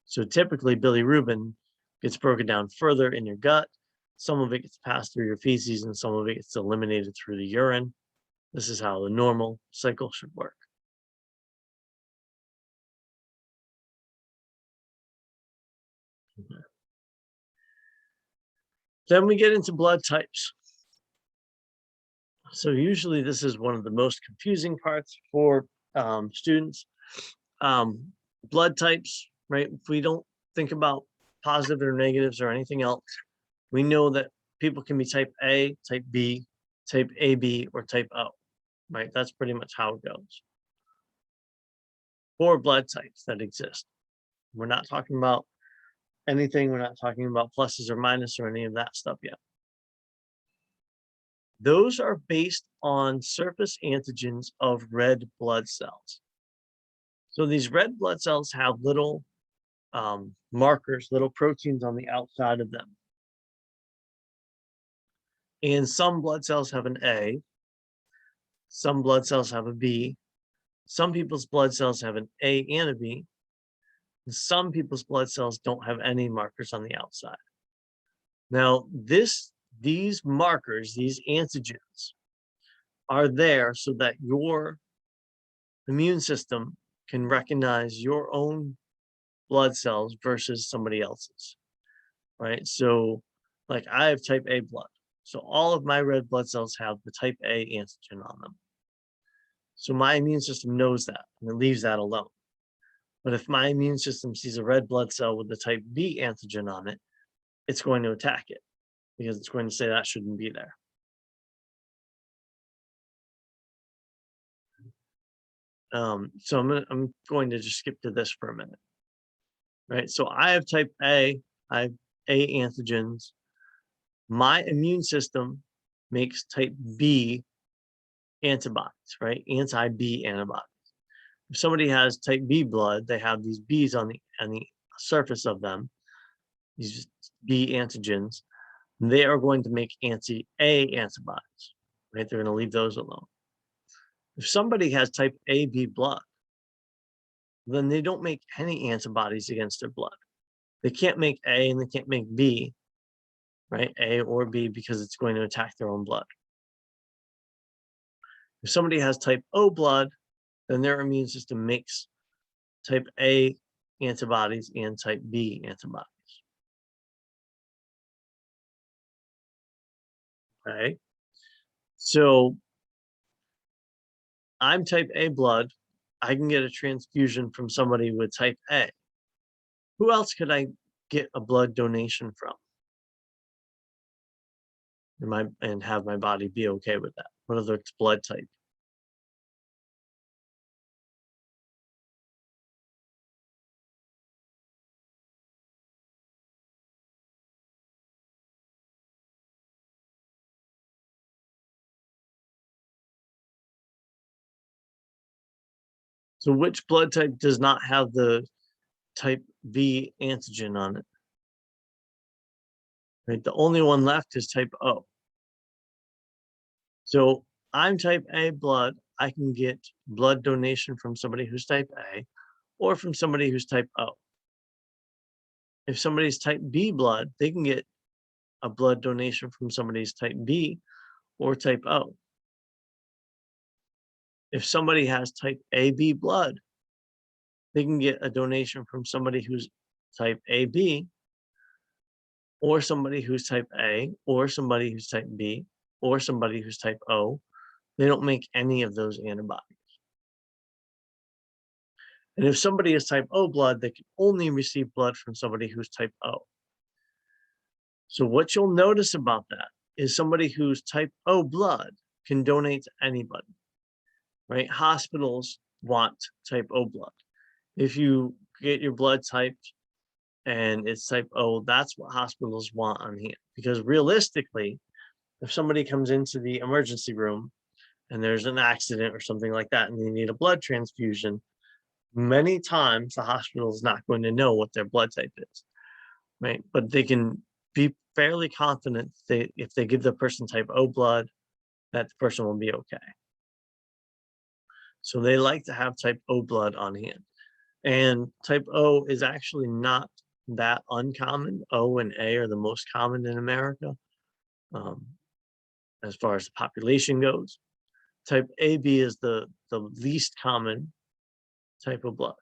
So typically bilirubin gets broken down further in your gut. Some of it gets passed through your feces, and some of it gets eliminated through the urine. This is how the normal cycle should work. Okay. Then we get into blood types. So usually this is one of the most confusing parts for students. Blood types, right? If we don't think about positive or negatives or anything else, we know that people can be type A, type B, type AB, or type O, right? That's pretty much how it goes. 4 blood types that exist. We're not talking about anything. We're not talking about pluses or minuses or any of that stuff yet. Those are based on surface antigens of red blood cells. So these red blood cells have little markers, little proteins on the outside of them. And some blood cells have an A, some blood cells have a B, some people's blood cells have an A and a B, and some people's blood cells don't have any markers on the outside. Now, these markers, these antigens, are there so that your immune system can recognize your own blood cells versus somebody else's, right? So, like I have type A blood. So all of my red blood cells have the type A antigen on them. So my immune system knows that, and it leaves that alone. But if my immune system sees a red blood cell with the type B antigen on it, it's going to attack it because it's going to say that shouldn't be there. So I'm going to just skip to this for a minute, right? So I have type A, I have A antigens. My immune system makes type B antibodies, right? Anti-B antibodies. If somebody has type B blood, they have these B's on the surface of them, these B antigens. They are going to make anti-A antibodies, right? They're going to leave those alone. If somebody has type AB blood, then they don't make any antibodies against their blood. They can't make A and they can't make B, right? A or B, because it's going to attack their own blood. If somebody has type O blood, then their immune system makes type A antibodies and type B antibodies. Okay, so I'm type A blood, I can get a transfusion from somebody with type A. Who else could I get a blood donation from? And have my body be okay with that? What other blood type? So which blood type does not have the type B antigen on it? Right, the only one left is type O. So I'm type A blood. I can get blood donation from somebody who's type A or from somebody who's type O. If somebody's type B blood, they can get a blood donation from somebody's type B or type O. If somebody has type AB blood, they can get a donation from somebody who's type AB or somebody who's type A or somebody who's type B or somebody who's type O. They don't make any of those antibodies. And if somebody is type O blood, they can only receive blood from somebody who's type O. So what you'll notice about that is somebody who's type O blood can donate to anybody, right? Hospitals want type O blood. If you get your blood typed and it's type O, that's what hospitals want on hand. Because realistically, if somebody comes into the emergency room and there's an accident or something like that and they need a blood transfusion, many times the hospital is not going to know what their blood type is, right? But they can be fairly confident if they give the person type O blood, that the person will be okay. So they like to have type O blood on hand. And type O is actually not that uncommon. O and A are the most common in America, as far as the population goes. Type AB is the least common type of blood.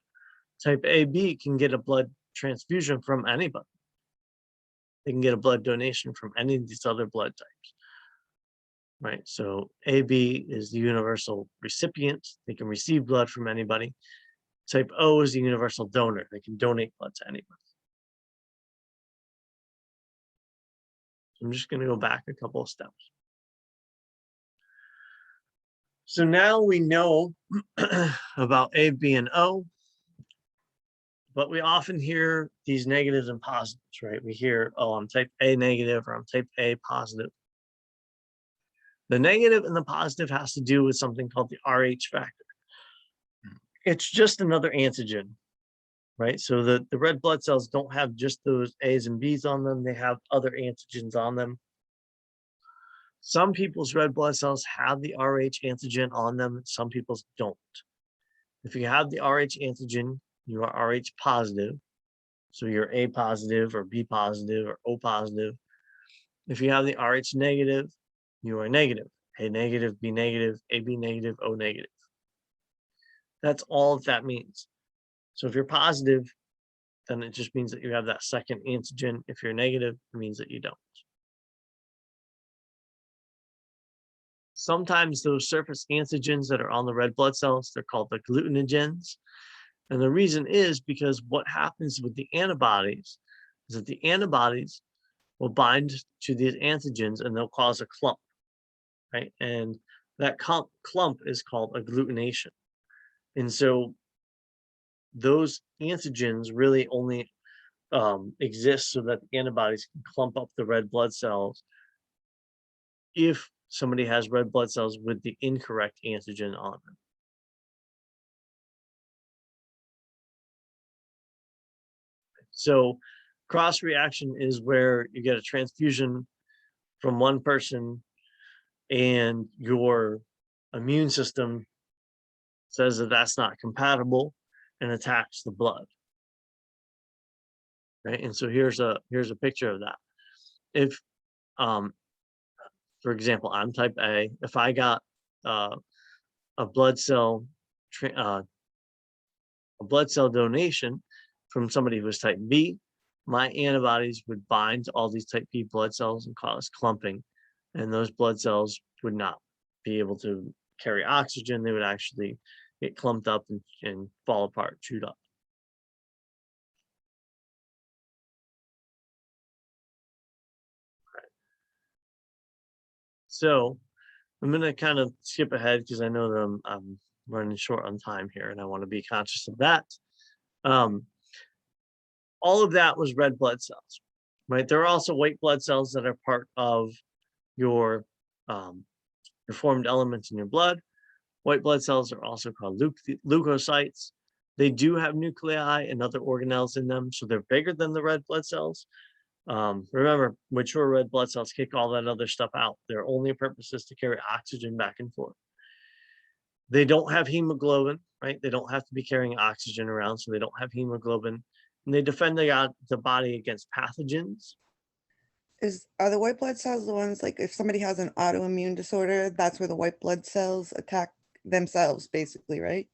Type AB can get a blood transfusion from anybody. They can get a blood donation from any of these other blood types, right? So AB is the universal recipient. They can receive blood from anybody. Type O is the universal donor. They can donate blood to anybody. I'm just going to go back a couple of steps. So now we know about A, B, and O, but we often hear these negatives and positives, right? We hear, oh, I'm type A negative or I'm type A positive. The negative and the positive has to do with something called the Rh factor. It's just another antigen, right? So the red blood cells don't have just those A's and B's on them. They have other antigens on them. Some people's red blood cells have the Rh antigen on them. Some people's don't. If you have the Rh antigen, you are Rh positive. So you're A positive or B positive or O positive. If you have the Rh negative, you are negative. A negative, B negative, AB negative, O negative. That's all that means. So if you're positive, then it just means that you have that second antigen. If you're negative, it means that you don't. Sometimes those surface antigens that are on the red blood cells, they're called the agglutinogens. And the reason is because what happens with the antibodies is that the antibodies will bind to these antigens and they'll cause a clump, right? And that clump is called agglutination. And so those antigens really only exist so that the antibodies can clump up the red blood cells if somebody has red blood cells with the incorrect antigen on them. So cross reaction is where you get a transfusion from one person and your immune system says that that's not compatible and attacks the blood, right? And so here's a picture of that. If for example, I'm type A, if I got a blood cell donation from somebody who was type B, my antibodies would bind to all these type B blood cells and cause clumping, and those blood cells would not be able to carry oxygen. They would actually get clumped up and fall apart, chewed up. So I'm going to kind of skip ahead because I know that I'm running short on time here and I want to be conscious of that. All of that was red blood cells, right? There are also white blood cells that are part of your formed elements in your blood. White blood cells are also called leukocytes. They do have nuclei and other organelles in them, so they're bigger than the red blood cells. Remember, mature red blood cells kick all that other stuff out. Their only purpose is to carry oxygen back and forth. They don't have hemoglobin, right? They don't have to be carrying oxygen around, so they don't have hemoglobin. And they defend the body against pathogens. Are the white blood cells the ones, like if somebody has an autoimmune disorder, that's where the white blood cells attack themselves, basically, right?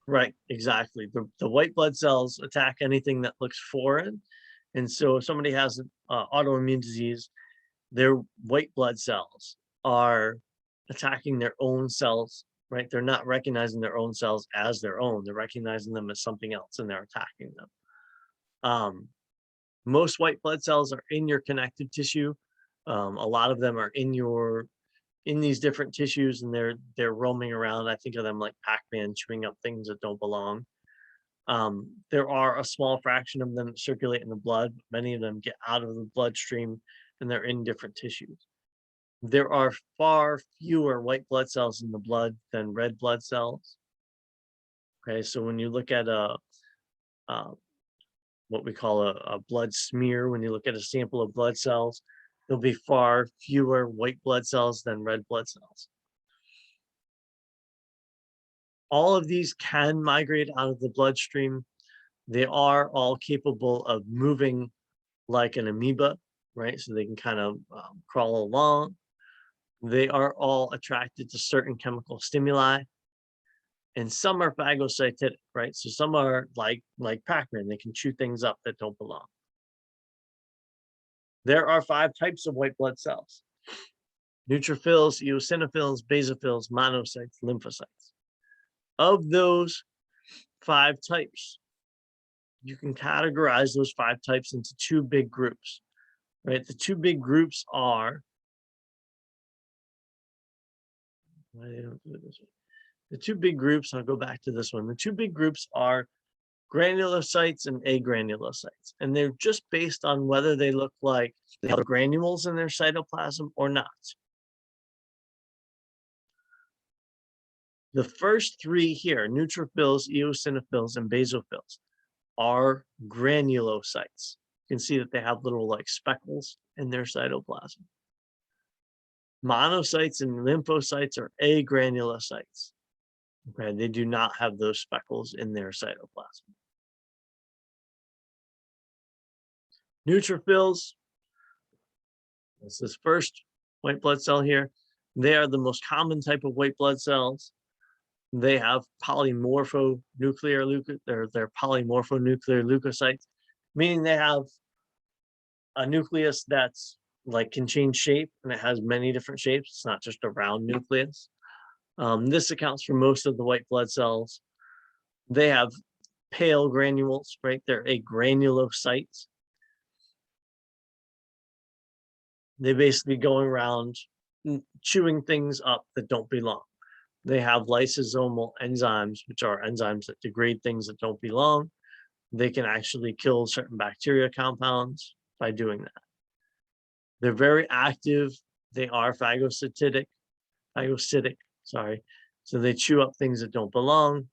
Right, exactly. The white blood cells attack anything that looks foreign. And so if somebody has an autoimmune disease, their white blood cells are attacking their own cells, right? They're not recognizing their own cells as their own. They're recognizing them as something else and they're attacking them. Most white blood cells are in your connective tissue. A lot of them are in these different tissues and they're roaming around. I think of them like Pac-Man chewing up things that don't belong. There are a small fraction of them that circulate in the blood. Many of them get out of the bloodstream and they're in different tissues. There are far fewer white blood cells in the blood than red blood cells. Okay, so when you look at what we call a blood smear, when you look at a sample of blood cells, there'll be far fewer white blood cells than red blood cells. All of these can migrate out of the bloodstream. They are all capable of moving like an amoeba, right? So they can kind of crawl along. They are all attracted to certain chemical stimuli. And some are phagocytic, right? So some are like Pac-Man, they can chew things up that don't belong. There are 5 types of white blood cells: neutrophils, eosinophils, basophils, monocytes, lymphocytes. Of those 5 types, you can categorize those 5 types into 2 big groups, right? The 2 big groups are, why they don't do it this way? The 2 big groups, I'll go back to this one. The 2 big groups are granulocytes and agranulocytes, and they're just based on whether they look like they have granules in their cytoplasm or not. The first 3 here, neutrophils, eosinophils, and basophils, are granulocytes. You can see that they have little like speckles in their cytoplasm. Monocytes and lymphocytes are agranulocytes. Okay, they do not have those speckles in their cytoplasm. Neutrophils, this is first white blood cell here. They are the most common type of white blood cells. They have polymorphonuclear leukocytes, meaning they have a nucleus that's like can change shape and it has many different shapes. It's not just a round nucleus. This accounts for most of the white blood cells. They have pale granules, right? They're agranulocytes. They basically go around chewing things up that don't belong. They have lysosomal enzymes, which are enzymes that degrade things that don't belong. They can actually kill certain bacteria compounds by doing that. They're very active. They are phagocytic, sorry. So they chew up things that don't belong.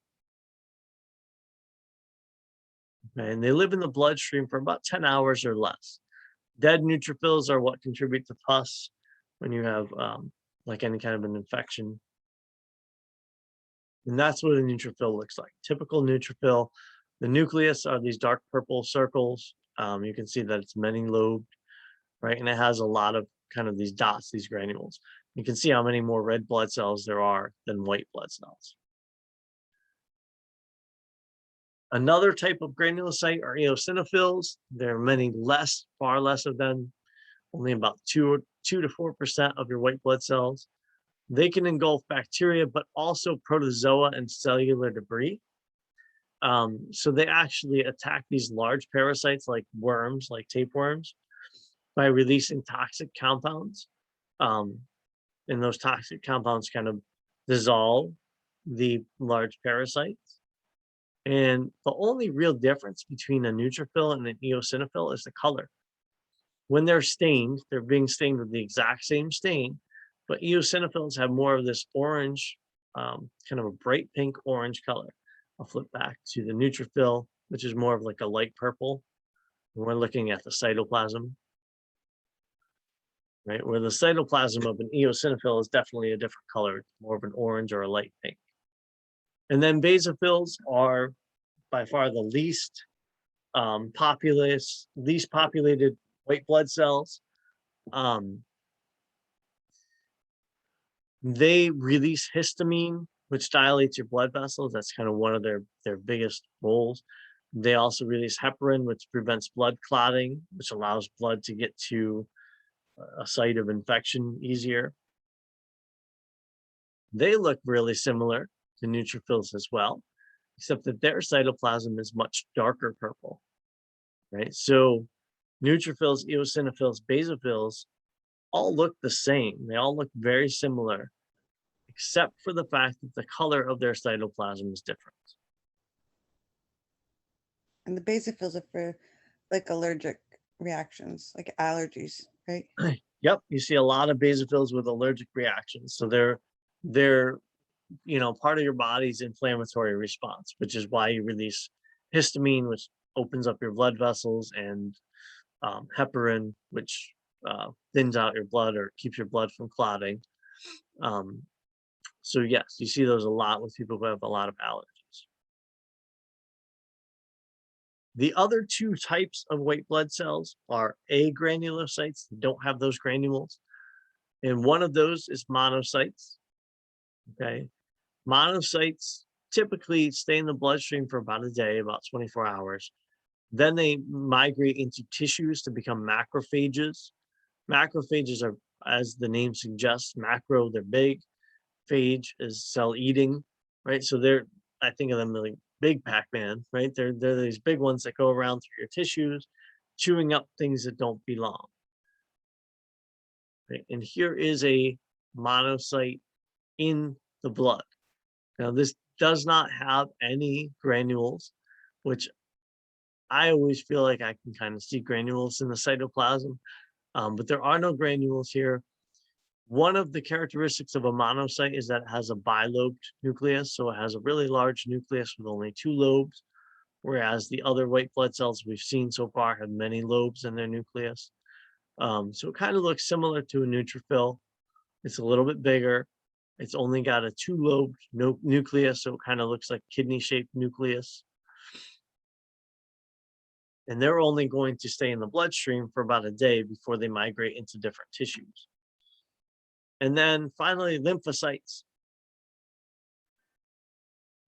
And they live in the bloodstream for about 10 hours or less. Dead neutrophils are what contribute to pus when you have like any kind of an infection. And that's what a neutrophil looks like. Typical neutrophil, the nucleus are these dark purple circles. You can see that it's many lobed, right? And it has a lot of kind of these dots, these granules. You can see how many more red blood cells there are than white blood cells. Another type of granulocyte are eosinophils. There are many less, far less of them, only about 2 to 4% of your white blood cells. They can engulf bacteria, but also protozoa and cellular debris. So they actually attack these large parasites like worms, like tapeworms, by releasing toxic compounds. And those toxic compounds kind of dissolve the large parasites. And the only real difference between a neutrophil and an eosinophil is the color. When they're stained, they're being stained with the exact same stain, but eosinophils have more of this orange, kind of a bright pink orange color. I'll flip back to the neutrophil, which is more of like a light purple. And we're looking at the cytoplasm, right? Where the cytoplasm of an eosinophil is definitely a different color, more of an orange or a light pink. And then basophils are by far the least populated white blood cells. They release histamine, which dilates your blood vessels. That's kind of one of their biggest roles. They also release heparin, which prevents blood clotting, which allows blood to get to a site of infection easier. They look really similar to neutrophils as well, except that their cytoplasm is much darker purple, right? So neutrophils, eosinophils, basophils all look the same. They all look very similar, except for the fact that the color of their cytoplasm is different. And the basophils are for like allergic reactions, like allergies, right? Yep, you see a lot of basophils with allergic reactions. So they're part of your body's inflammatory response, which is why you release histamine, which opens up your blood vessels, and heparin, which thins out your blood or keeps your blood from clotting. So yes, you see those a lot with people who have a lot of allergies. The other two types of white blood cells are agranulocytes that don't have those granules. And one of those is monocytes. Okay. Monocytes typically stay in the bloodstream for about a day, about 24 hours. Then they migrate into tissues to become macrophages. Macrophages are, as the name suggests, macro, they're big. Phage is cell eating, right? So I think of them like big Pac-Man, right? They're these big ones that go around through your tissues, chewing up things that don't belong. Right? And here is a monocyte in the blood. Now, this does not have any granules, which I always feel like I can kind of see granules in the cytoplasm, but there are no granules here. One of the characteristics of a monocyte is that it has a bilobed nucleus, so it has a really large nucleus with only 2 lobes, whereas the other white blood cells we've seen so far have many lobes in their nucleus. So it kind of looks similar to a neutrophil. It's a little bit bigger. It's only got a 2-lobed nucleus, so it kind of looks like kidney-shaped nucleus. And they're only going to stay in the bloodstream for about a day before they migrate into different tissues. And then finally, lymphocytes.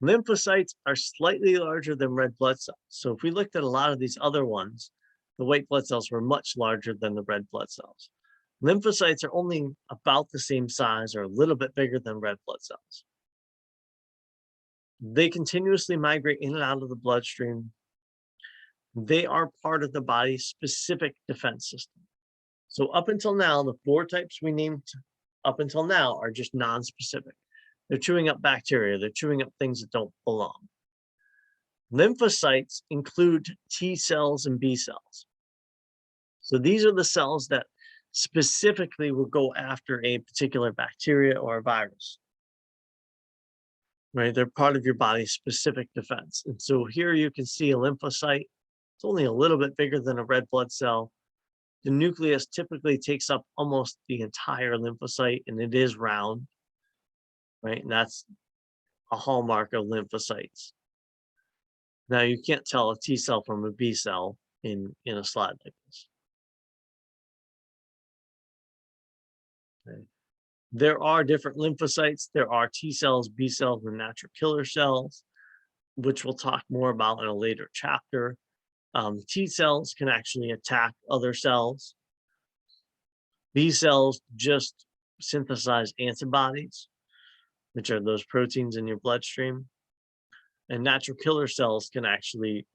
Lymphocytes are slightly larger than red blood cells. So if we looked at a lot of these other ones, the white blood cells were much larger than the red blood cells. Lymphocytes are only about the same size or a little bit bigger than red blood cells. They continuously migrate in and out of the bloodstream. They are part of the body's specific defense system. So up until now, the 4 types we named up until now are just non-specific. They're chewing up bacteria. They're chewing up things that don't belong. Lymphocytes include T cells and B cells. So these are the cells that specifically will go after a particular bacteria or a virus. Right? They're part of your body's specific defense. And so here you can see a lymphocyte. It's only a little bit bigger than a red blood cell. The nucleus typically takes up almost the entire lymphocyte, and it is round, right? And that's a hallmark of lymphocytes. Now, you can't tell a T cell from a B cell in a slide like this. Okay. There are different lymphocytes. There are T cells, B cells, and natural killer cells, which we'll talk more about in a later chapter. T cells can actually attack other cells. B cells just synthesize antibodies, which are those proteins in your bloodstream. And natural killer cells can actually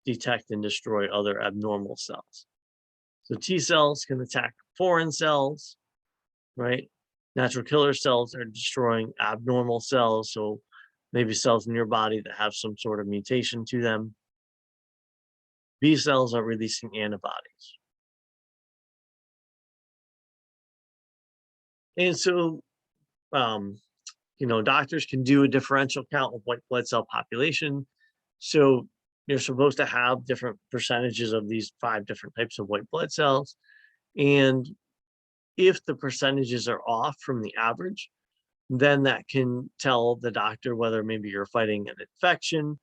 detect and destroy other abnormal cells. So T cells can attack foreign cells, right? Natural killer cells are destroying abnormal cells, so maybe cells in your body that have some sort of mutation to them. B cells are releasing antibodies. And so, doctors can do a differential count of white blood cell population. So you're supposed to have different percentages of these 5 different types of white blood cells. And if the percentages are off from the average, then that can tell the doctor whether maybe you're fighting an infection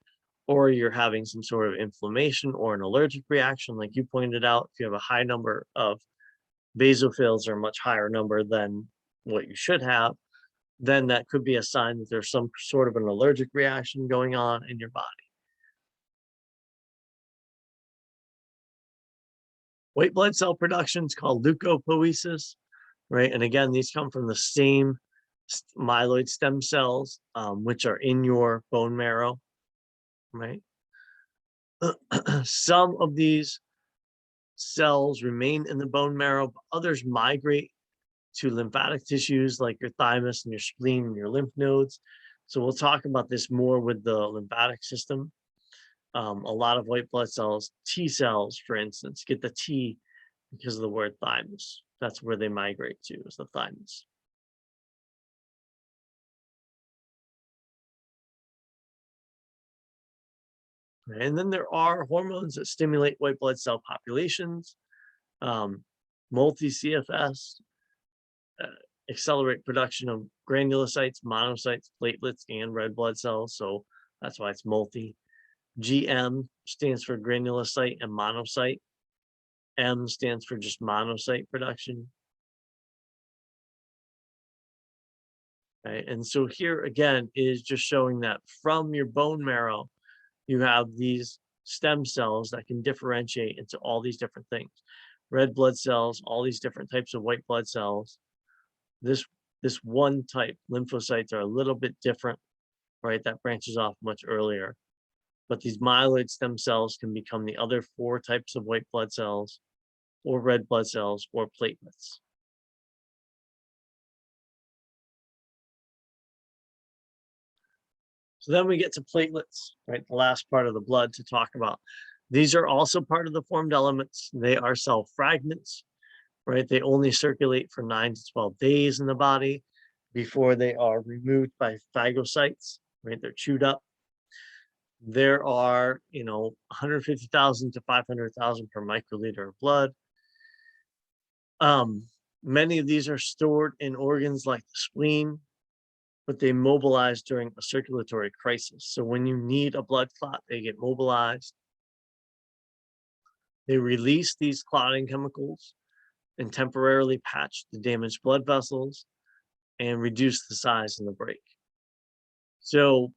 or you're having some sort of inflammation or an allergic reaction. Like you pointed out, if you have a high number of basophils or a much higher number than what you should have, then that could be a sign that there's some sort of an allergic reaction going on in your body. White blood cell production is called leukopoiesis, right? And again, these come from the same myeloid stem cells, which are in your bone marrow, right? Some of these cells remain in the bone marrow, but others migrate to lymphatic tissues like your thymus and your spleen and your lymph nodes. So we'll talk about this more with the lymphatic system. A lot of white blood cells, T cells, for instance, get the T because of the word thymus. That's where they migrate to, is the thymus. And then there are hormones that stimulate white blood cell populations. Multi-CFS accelerate production of granulocytes, monocytes, platelets, and red blood cells. So that's why it's multi. GM stands for granulocyte and monocyte. M stands for just monocyte production. Right? And so here again is just showing that from your bone marrow, you have these stem cells that can differentiate into all these different things. Red blood cells, all these different types of white blood cells. This one type, lymphocytes, are a little bit different, right? That branches off much earlier. But these myeloid stem cells can become the other 4 types of white blood cells, or red blood cells, or platelets. So then we get to platelets, right? The last part of the blood to talk about. These are also part of the formed elements. They are cell fragments, right? They only circulate for 9 to 12 days in the body before they are removed by phagocytes, right? They're chewed up. There are, 150,000 to 500,000 per microliter of blood. Many of these are stored in organs like the spleen, but they mobilize during a circulatory crisis. So when you need a blood clot, they get mobilized. They release these clotting chemicals and temporarily patch the damaged blood vessels and reduce the size and the break. So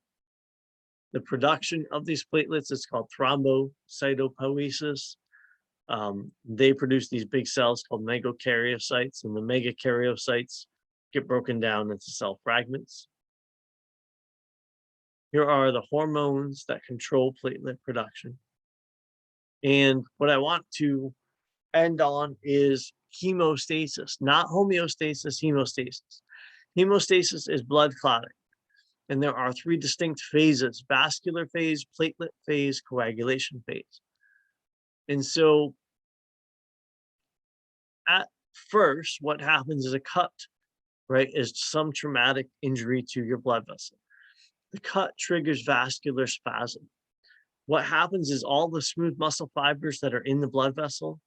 the production of these platelets is called thrombocytopoiesis. They produce these big cells called megakaryocytes, and the megakaryocytes get broken down into cell fragments. Here are the hormones that control platelet production. And what I want to end on is hemostasis, not homeostasis, hemostasis. Hemostasis is blood clotting. And there are 3 distinct phases: vascular phase, platelet phase, coagulation phase. And so at first, what happens is a cut, right, is some traumatic injury to your blood vessel. The cut triggers vascular spasm. What happens is all the smooth muscle fibers that are in the blood vessel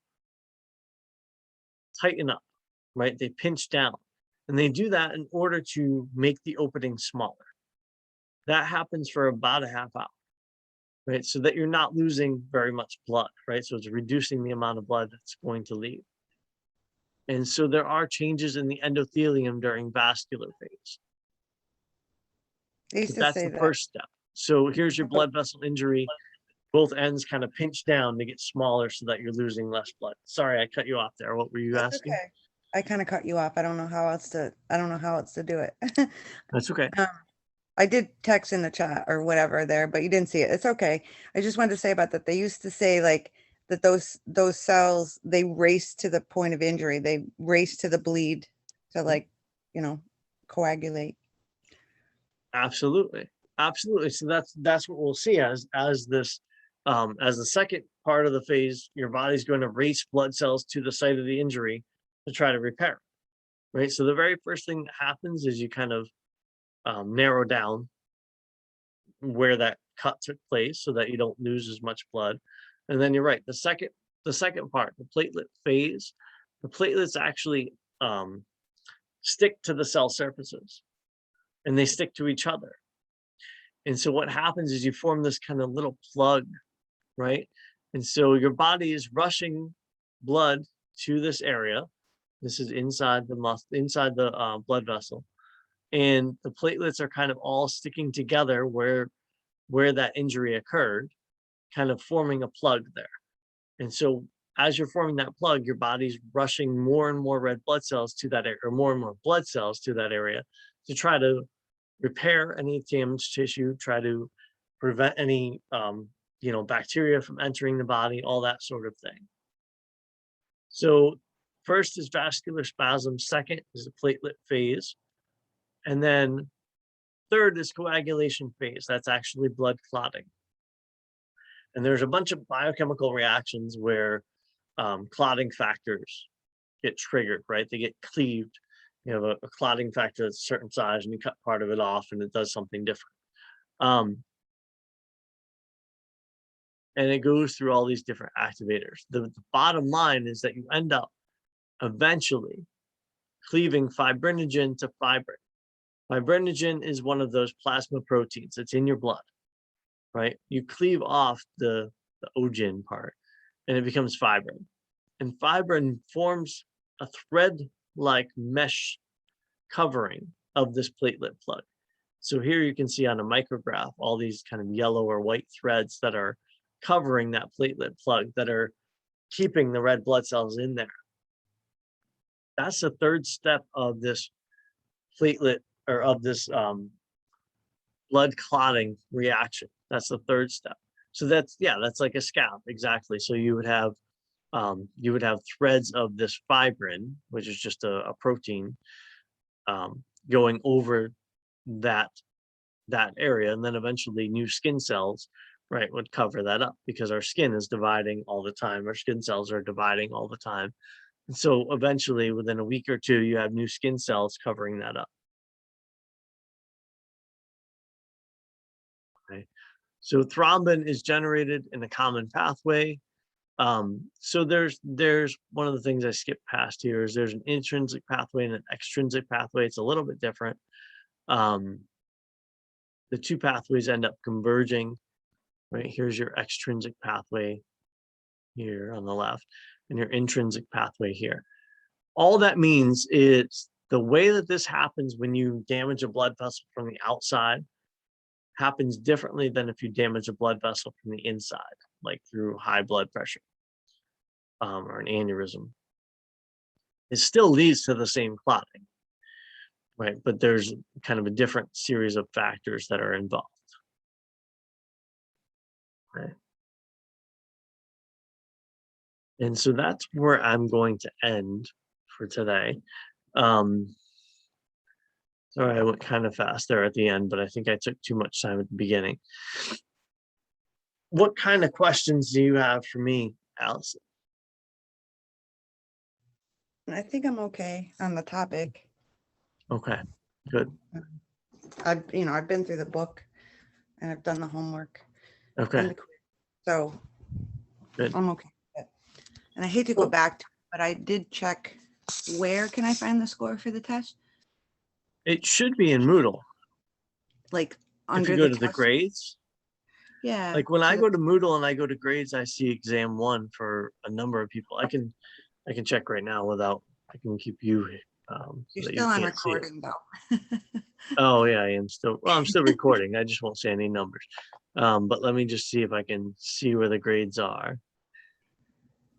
tighten up, right? They pinch down. And they do that in order to make the opening smaller. That happens for about a half hour, right? So that you're not losing very much blood, right? So it's reducing the amount of blood that's going to leave. And so there are changes in the endothelium during vascular phase. But that's the first step. So here's your blood vessel injury. Both ends kind of pinch down to get smaller so that you're losing less blood. Sorry, I cut you off there. What were you asking? Okay. I kind of cut you off. I don't know how else to do it. That's okay. Um, I did text in the chat or whatever there, but you didn't see it. It's okay. I just wanted to say about that. They used to say like that those cells, they race to the point of injury. They race to the bleed to like, you know, coagulate. Absolutely. Absolutely. So that's what we'll see as this as the second part of the phase, your body's going to race blood cells to the site of the injury to try to repair it, right? So the very first thing that happens is you kind of narrow down where that cut took place so that you don't lose as much blood. And then you're right, the second part, the platelet phase, the platelets actually stick to the cell surfaces and they stick to each other. And so what happens is you form this kind of little plug, right? And so your body is rushing blood to this area. This is inside the muscle, inside the blood vessel, and the platelets are kind of all sticking together where that injury occurred, kind of forming a plug there. And so as you're forming that plug, your body's rushing more and more red blood cells to that area, or more and more blood cells to that area to try to repair any damaged tissue, try to prevent any bacteria from entering the body, all that sort of thing. So first is vascular spasm, second is the platelet phase, and then third is coagulation phase. That's actually blood clotting. And there's a bunch of biochemical reactions where clotting factors get triggered, right? They get cleaved. You have a clotting factor that's a certain size and you cut part of it off and it does something different. And it goes through all these different activators. The bottom line is that you end up eventually cleaving fibrinogen to fibrin. Fibrinogen is one of those plasma proteins that's in your blood, right? You cleave off the ogin part and it becomes fibrin. And fibrin forms a thread-like mesh covering of this platelet plug. So here you can see on a micrograph all these kind of yellow or white threads that are covering that platelet plug that are keeping the red blood cells in there. That's the third step of this platelet or of this blood clotting reaction. That's the third step. So that's like a scab, exactly. So you would have threads of this fibrin, which is just a protein, going over that area, and then eventually new skin cells, right, would cover that up because our skin is dividing all the time. Our skin cells are dividing all the time. And so eventually within a week or two, you have new skin cells covering that up. Okay. So thrombin is generated in a common pathway. So there's one of the things I skipped past here is there's an intrinsic pathway and an extrinsic pathway. It's a little bit different. The two pathways end up converging, right? Here's your extrinsic pathway here on the left and your intrinsic pathway here. All that means is the way that this happens when you damage a blood vessel from the outside happens differently than if you damage a blood vessel from the inside, like through high blood pressure or an aneurysm. It still leads to the same clotting, right? But there's kind of a different series of factors that are involved. Right? And so that's where I'm going to end for today. Sorry, I went kind of fast there at the end, but I think I took too much time at the beginning. What kind of questions do you have for me, Allison? I think I'm okay on the topic. Okay, good. I've been through the book and I've done the homework. Okay. And the quiz, so good. I'm okay with it. And I hate to go back to it, but I did check. Where can I find the score for the test? It should be in Moodle. Like under if you go to the grades. Yeah. Like when I go to Moodle and I go to grades, I see exam 1 for a number of people. I can check right now without. I can keep you. You're still on recording though. Oh yeah, I am still. Well, I'm still recording. I just won't say any numbers. But let me just see if I can see where the grades are.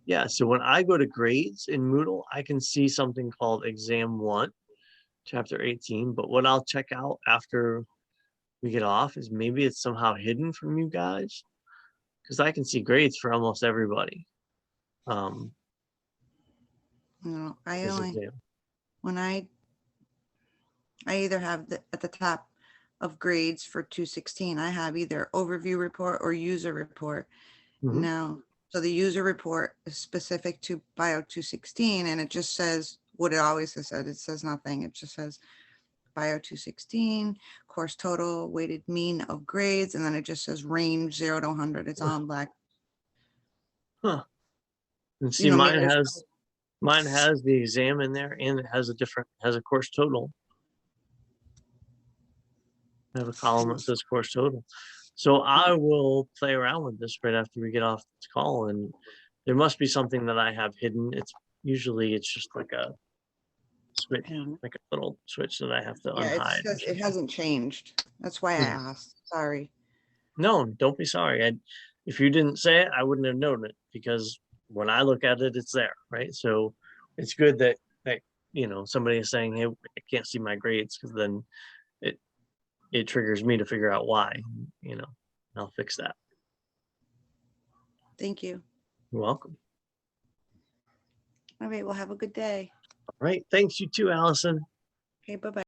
Yeah, so when I go to grades in Moodle, I can see something called Exam 1, Chapter 18. But what I'll check out after we get off is maybe it's somehow hidden from you guys, because I can see grades for almost everybody. No, This exam. when I either have at the top of grades for 216, I have either overview report or user report. Mhm. Now, so the user report is specific to Bio 216, and it just says what it always has said. It says nothing. It just says Bio 216, course total, weighted mean of grades, and then it just says range 0 to 100. It's all in black. Huh. And see, You know, mine maybe has the exam in there, and it has a course total. I have a column that says course total. So I will play around with this right after we get off this call, and there must be something that I have hidden. It's just like a switch, like a little switch that I have to Yeah, unhide. it hasn't changed. That's why I asked. Sorry. No, don't be sorry. If you didn't say it, I wouldn't have known it, because when I look at it, it's there, right? So it's good that somebody is saying, "Hey, I can't see my grades," because then it triggers me to figure out why. I'll fix that. Thank you. You're welcome. All right. Well, have a good day. All right. Thanks, you too, Allison. Okay. Bye-bye.